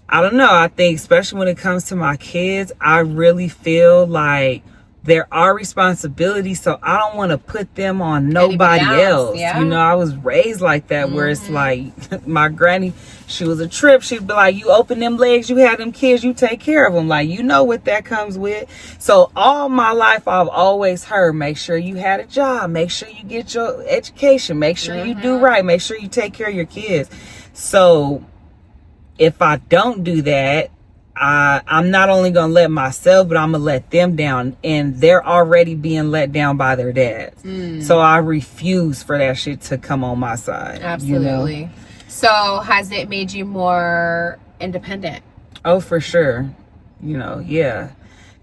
I don't know. I think especially when it comes to my kids, I really feel like there are responsibilities, so I don't want to put them on nobody Anybody else, else. yeah. You know, I was raised like that, where it's like my granny, she was a trip. She'd be like, you open them legs, you have them kids, you take care of them. Like, you know what that comes with. So all my life, I've always heard, make sure you had a job, make sure you get your education, make sure you do right, make sure you take care of your kids. So if I don't do that, I'm not only going to let myself, but I'm going to let them down. And they're already being let down by their dads. So I refuse for that shit to come on my side. Absolutely. You know? So has it made you more independent? Oh, for sure. You know, yeah.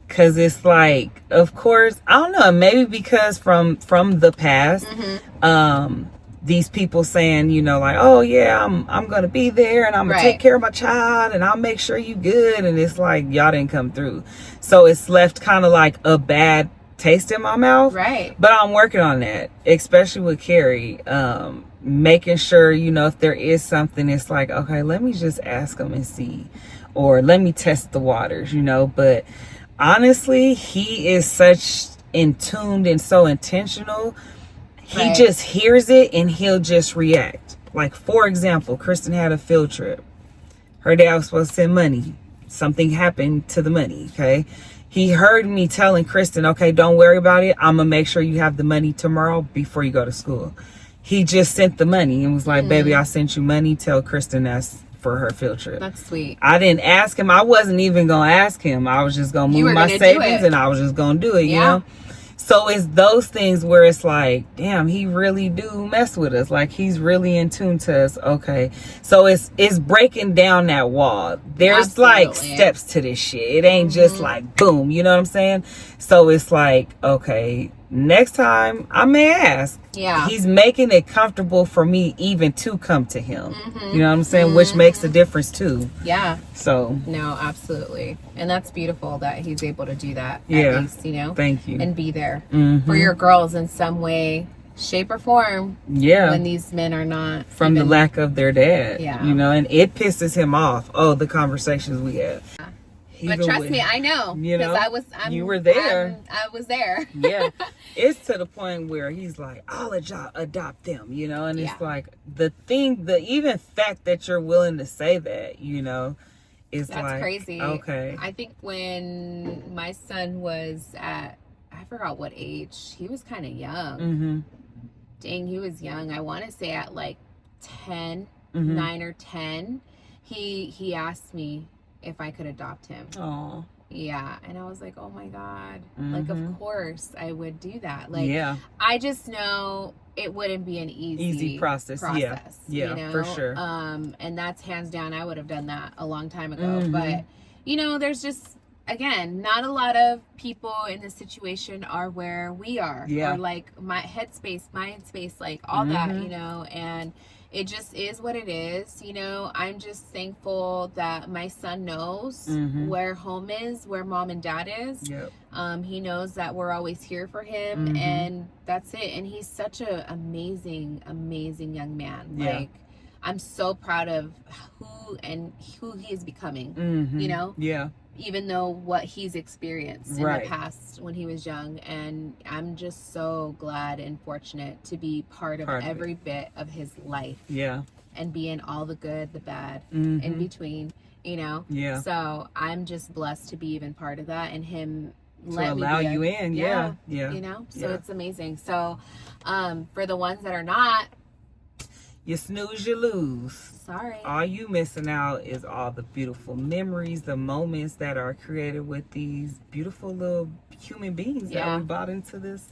Because it's like, of course, I don't know, maybe because from the past, these people saying, you know, like, oh yeah, I'm gonna be there and I'm gonna take care of my child and I'll make sure you good, and it's like y'all didn't come through, so it's left kind of like a bad taste in my mouth. Right. But I'm working on that, especially with Carrie, making sure, you know, if there is something, it's like, okay, let me just ask him and see, or let me test the waters, you know. But honestly, he is such in tuned and so intentional. He just hears it and he'll just react. Like, for example, Kristen had a field trip. Her dad was supposed to send money. Something happened to the money, okay? He heard me telling Kristen, okay, don't worry about it. I'm going to make sure you have the money tomorrow before you go to school. He just sent the money and was like, baby, I sent you money. Tell Kristen that's for her field trip. That's sweet. I didn't ask him. I wasn't even going to ask him. I was just going to move my savings and I was just going to do it, you know? So it's those things where it's like, damn, he really do mess with us. Like, he's really in tune to us. Okay. So it's breaking down that wall. There's like steps to this shit. It ain't just like boom, you know what I'm saying? So it's like, okay, next time I may ask. Yeah. He's making it comfortable for me even to come to him. You know what I'm saying? Which makes a difference too. Yeah. So. No, absolutely. And that's beautiful that he's able to do that. Yeah. At least, you know. Thank you. And be there for your girls in some way, shape, or form. Yeah. When these men are not. From the lack of their dad. Yeah. You know, and it pisses him off. Oh, the conversations we had. Yeah. But trust me, I know. You know, you were there. I was there. Yeah. It's to the point where he's like, I'll adopt them, you know? And it's like, the even fact that you're willing to say that, you know, is that's crazy. Okay. I think when my son was at, I forgot what age, he was kind of young. Dang, he was young. I want to say at like 10, 9 or 10, he asked me if I could adopt him. Oh. Yeah. And I was like, oh my God. Like, of course I would do that. Like, I just know it wouldn't be an easy process. Yeah, you know? For sure. And that's hands down, I would have done that a long time ago. But, you know, there's just, again, not a lot of people in this situation are where we are. Or like my headspace, mind space, like all that, you know, and it just is what it is. You know, I'm just thankful that my son knows where home is, where mom and dad is. He knows that we're always here for him, and that's it. And he's such an amazing, amazing young man. Like, I'm so proud of who he is becoming, you know? Yeah. Even though what he's experienced in the past when he was young. And I'm just so glad and fortunate to be part of every bit of his life. Yeah. And be in all the good, the bad, in between, you know? Yeah. So I'm just blessed to be even part of that, and him to allow you in. Yeah. You know? So it's amazing. So for the ones that are not, you snooze, you lose. Sorry. All you missing out is all the beautiful memories, the moments that are created with these beautiful little human beings that we brought into this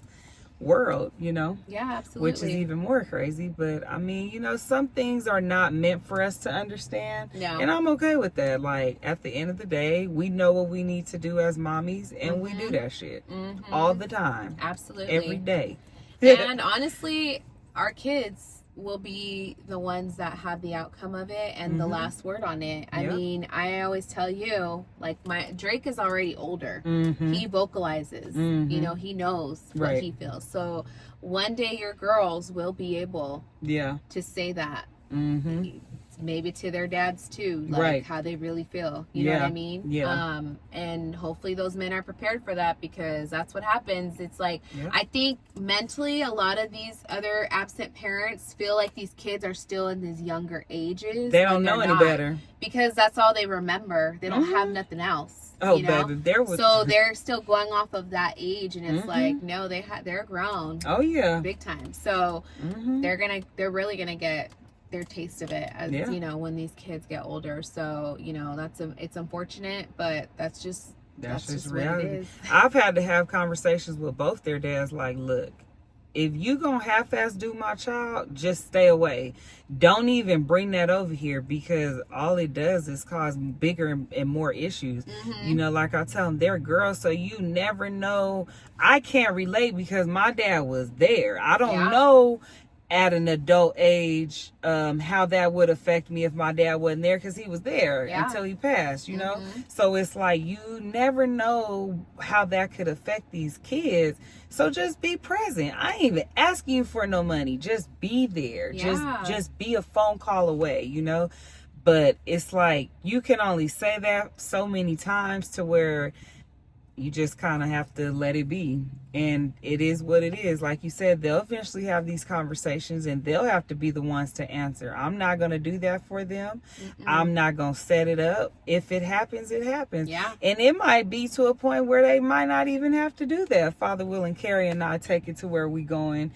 world, you know? Yeah, absolutely. Which is even more crazy. But I mean, you know, some things are not meant for us to understand. No. And I'm okay with that. Like, at the end of the day, we know what we need to do as mommies, and we do that shit all the time. Absolutely. Every day. And honestly, our kids will be the ones that have the outcome of it and the Mhm. last word on it. I Yep. mean, I always tell you, like, my Drake is already older. Mhm. He vocalizes. Mhm. You know, he knows what Right. he feels. So one day your girls will be able Yeah. to say that. Mhm. Maybe to their dads too, like Right. how they really feel. You know what Yeah. I mean? Yeah. And hopefully those men are prepared for that, because that's what happens. It's like, Yep. I think mentally a lot of these other absent parents feel like these kids are still in these younger ages. They when don't know they're any not, better. because that's all they remember. They don't have Mhm. nothing else. Oh, you know? baby, there was. So they're still going off of that age, and it's Mhm. like, no, they're grown Oh yeah. big time. So Mhm. they're really gonna get their taste of it, as Yeah. you know, when these kids get older. So you know, it's unfortunate, but that's just Just what it reality. is. I've had to have conversations with both their dads. Like, look, if you gonna half-ass do my child, just stay away. Don't even bring that over here, because all it does is cause bigger and more issues. Mhm. You know, like I tell them, they're girls, so you never know. I can't relate because my dad was there. I don't Yeah. know at an adult age how that would affect me if my dad wasn't there, because he was there Yeah. until he passed, you know. Mhm. So it's like, you never know how that could affect these kids. So just be present. I ain't even asking you for no money. Just be there. Yeah. Just be a phone call away, you know. But it's like, you can only say that so many times to where you just kind of have to let it be. And it is what it is. Like you said, they'll eventually have these conversations and they'll have to be the ones to answer. I'm not going to do that for them. Mm-mm. I'm not going to set it up. If it happens, it happens. Yeah. And it might be to a point where they might not even have to do that. Father, Will, and Carrie and I take it to where we going.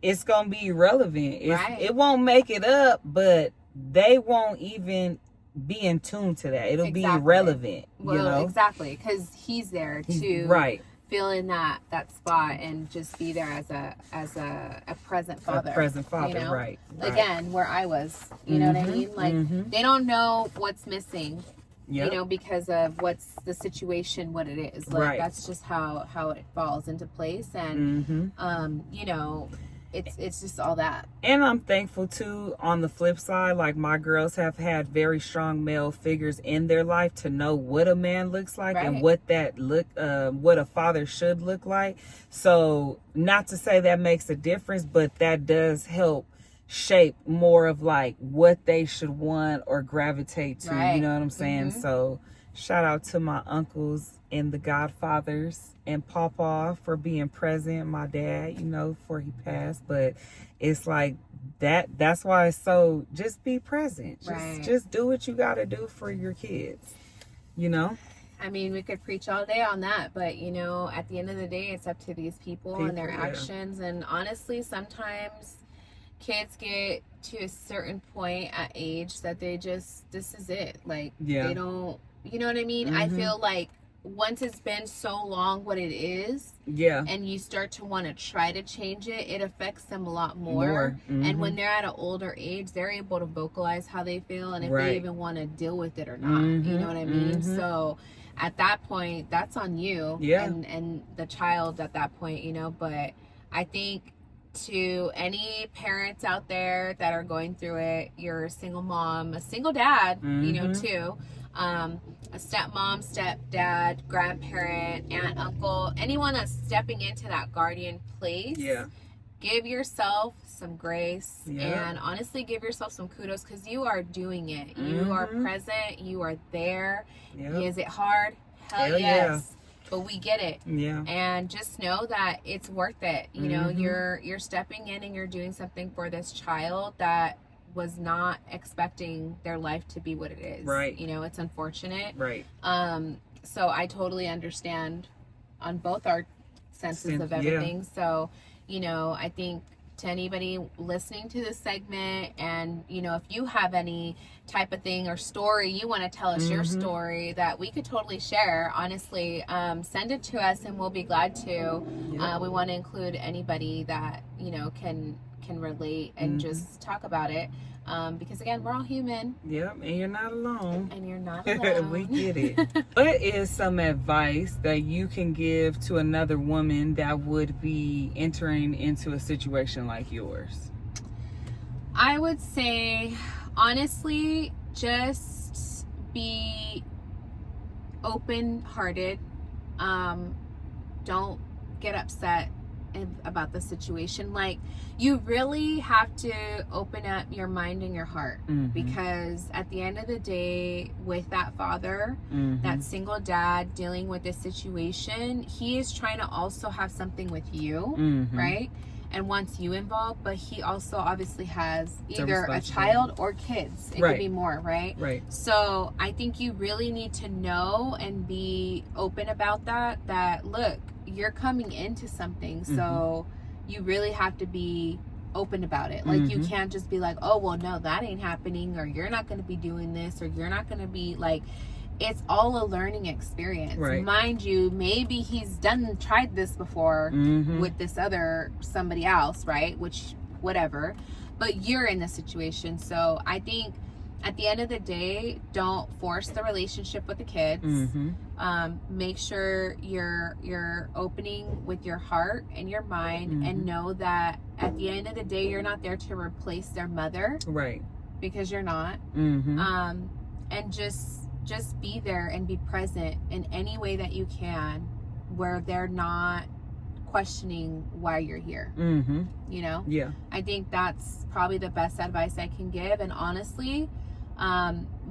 It's going to be irrelevant. Right. It won't make it up, but they won't even be in tune to that. It'll be Exactly. irrelevant. Well, you know? exactly, because he's there to Right. fill in that spot and just be there as a present father. A present father, you know? right. Again, where I was, you know what I mean? Like, they don't know what's missing, Yep. you know, because of what's the situation, what it is. Like, Right. that's just how it falls into place. And, you know, it's just all that. And I'm thankful too, on the flip side, like, my girls have had very strong male figures in their life to know what a man looks like, Right. and what what a father should look like. So not to say that makes a difference, but that does help shape more of like what they should want or gravitate to. Right. You know what I'm saying? Mhm. So shout out to my uncles and the godfathers and Pawpaw for being present. My dad, you know, before he passed. But it's like that's why it's so, just be present. Right. Just do what you got to do for your kids, you know? I mean, we could preach all day on that, but you know, at the end of the day, it's up to these people and their yeah. actions. And honestly, sometimes kids get to a certain point at age that they just, this is it. Like, Yeah. they don't, you know what I mean? I feel like once it's been so long what it is, Yeah. and you start to want to try to change it, it affects them a lot more. And when they're at an older age, they're able to vocalize how they feel and if Right. they even want to deal with it or not. You know what I mean? So at that point, that's on you. Yeah. And the child at that point, you know. But I think, to any parents out there that are going through it, you're a single mom, a single dad, you know, too. A stepmom, stepdad, grandparent, aunt, uncle, anyone that's stepping into that guardian place. Yeah. Give yourself some grace, Yeah. and honestly give yourself some kudos, because you are doing it. You are present. You are there. Yep. Is it hard? Hell yes. But we get it. Yeah. And just know that it's worth it. You know, you're stepping in and you're doing something for this child that was not expecting their life to be what it is. Right. You know, it's unfortunate. Right. So I totally understand on both our senses of Yeah. everything. So, you know, I think to anybody listening to this segment, and you know, if you have any type of thing or story you want to tell us, your story that we could totally share, honestly, send it to us and we'll be glad to. We want to include anybody that, you know, can relate and just talk about it, because again, we're all human. Yep. And you're not alone. And you're not alone. We get it. What is some advice that you can give to another woman that would be entering into a situation like yours? I would say, honestly, just be open-hearted. Don't get upset about the situation. Like, you really have to open up your mind and your heart, because at the end of the day, with that father, that single dad dealing with this situation, he is trying to also have something with you, right? And wants you involved, but he also obviously has either a child or kids. It could be more, right? Right. So I think you really need to know and be open about that look, you're coming into something, so you really have to be open about it. Like, you can't just be like, oh, well, no, that ain't happening, or you're not going to be doing this, or you're not going to be like, it's all a learning experience. Right. Mind you, maybe he's tried this before with this other somebody else, right? Which, whatever. But you're in the situation. So I think at the end of the day, don't force the relationship with the kids. Make sure you're opening with your heart and your mind, and know that at the end of the day, you're not there to replace their mother. Right. Because you're not. And just be there and be present in any way that you can, where they're not questioning why you're here. You know? Yeah. I think that's probably the best advice I can give. And honestly,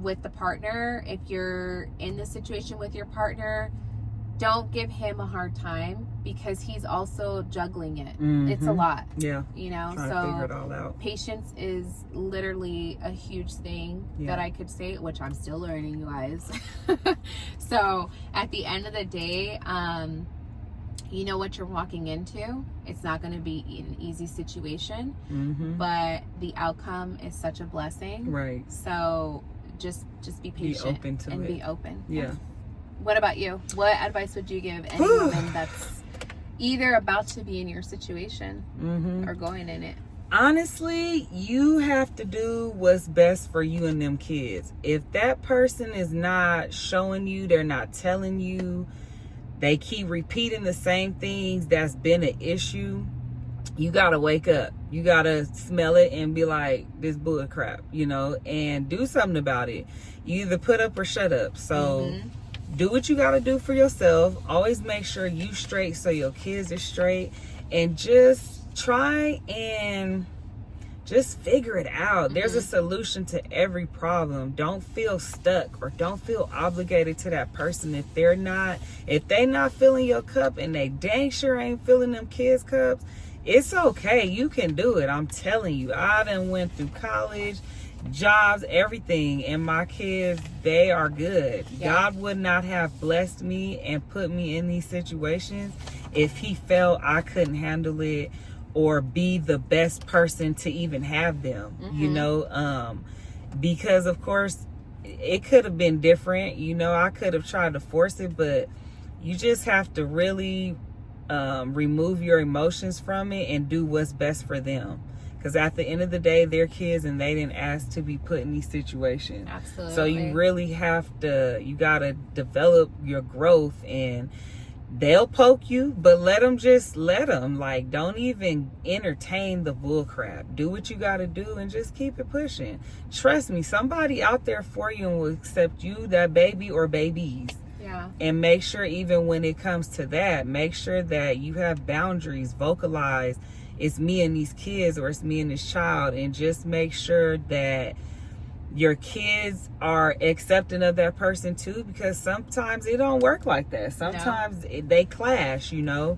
with the partner, if you're in the situation with your partner, don't give him a hard time, because he's also juggling it. It's a lot. Yeah. You know, trying to figure it all out. Patience is literally a huge thing that I could say, which I'm still learning, you guys. So at the end of the day, you know what you're walking into. It's not going to be an easy situation, but the outcome is such a blessing. Right. So just be patient, be open to and be open. Yeah. What about you? What advice would you give any woman that's either about to be in your situation or going in it? Honestly, you have to do what's best for you and them kids. If that person is not showing you, they're not telling you, they keep repeating the same things that's been an issue, you gotta wake up. You gotta smell it and be like, this bull crap, you know, and do something about it. You either put up or shut up. So do what you gotta do for yourself. Always make sure you straight so your kids are straight, and just try and just figure it out. There's a solution to every problem. Don't feel stuck or don't feel obligated to that person if they not filling your cup, and they dang sure ain't filling them kids' cups. It's okay. You can do it. I'm telling you. I done went through college, jobs, everything, and my kids, they are good. God would not have blessed me and put me in these situations if he felt I couldn't handle it or be the best person to even have them, you know, because of course it could have been different. You know, I could have tried to force it, but you just have to really remove your emotions from it and do what's best for them. Because at the end of the day, they're kids and they didn't ask to be put in these situations. Absolutely. So you really you got to develop your growth, and they'll poke you, but let them. Like, don't even entertain the bull crap. Do what you got to do and just keep it pushing. Trust me, somebody out there for you and will accept you, that baby or babies. Yeah. And make sure, even when it comes to that, make sure that you have boundaries, vocalize, it's me and these kids, or it's me and this child, and just make sure that your kids are accepting of that person too, because sometimes it don't work like that. Sometimes they clash, you know,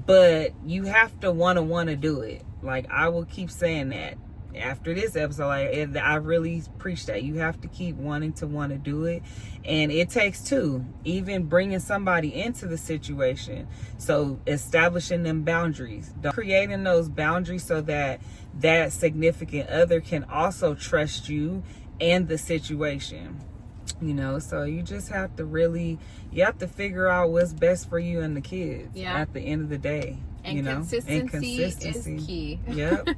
but you have to want to do it. Like, I will keep saying that after this episode, I really preach that you have to keep wanting to do it, and it takes two, even bringing somebody into the situation. So establishing them boundaries, creating those boundaries so that that significant other can also trust you and the situation, you know. So you just have to figure out what's best for you and the kids at the end of the day. And, you know? consistency is key. Yep.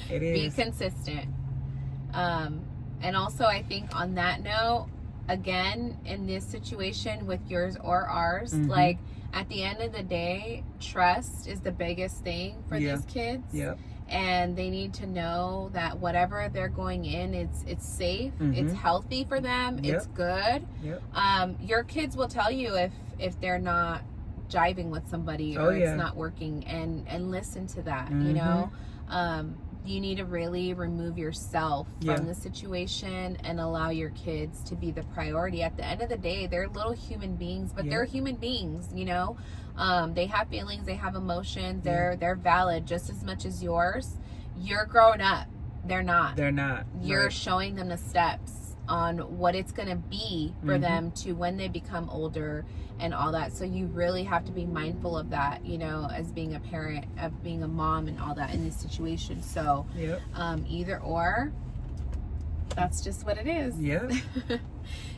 It is. Be consistent. And also, I think on that note, again, in this situation with yours or ours, like, at the end of the day, trust is the biggest thing for these kids. Yep. and they need to know that whatever they're going in, it's safe, it's healthy for them, it's good. Your kids will tell you if they're not jiving with somebody or it's not working, and listen to that. You know, you need to really remove yourself from the situation and allow your kids to be the priority. At the end of the day, they're little human beings, but they're human beings, you know. They have feelings, they have emotions, they're valid just as much as yours. You're grown up. They're not. You're showing them the steps on what it's going to be for them to when they become older and all that. So you really have to be mindful of that, you know, as being a parent, of being a mom and all that in this situation. So either or, that's just what it is.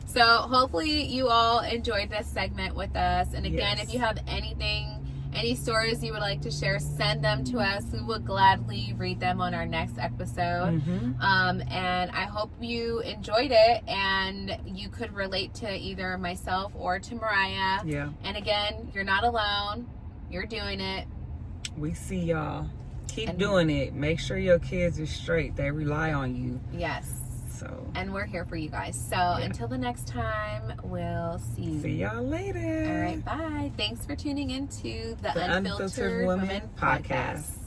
So hopefully you all enjoyed this segment with us. And again, if you have any stories you would like to share, send them to us. We will gladly read them on our next episode. And I hope you enjoyed it and you could relate to either myself or to Mariah. And again, you're not alone. You're doing it. We see y'all. Keep doing it. Make sure your kids are straight. They rely on you. So. And we're here for you guys. So until the next time, we'll see you. See y'all later. All right, bye. Thanks for tuning in to the Unfiltered Women Podcast.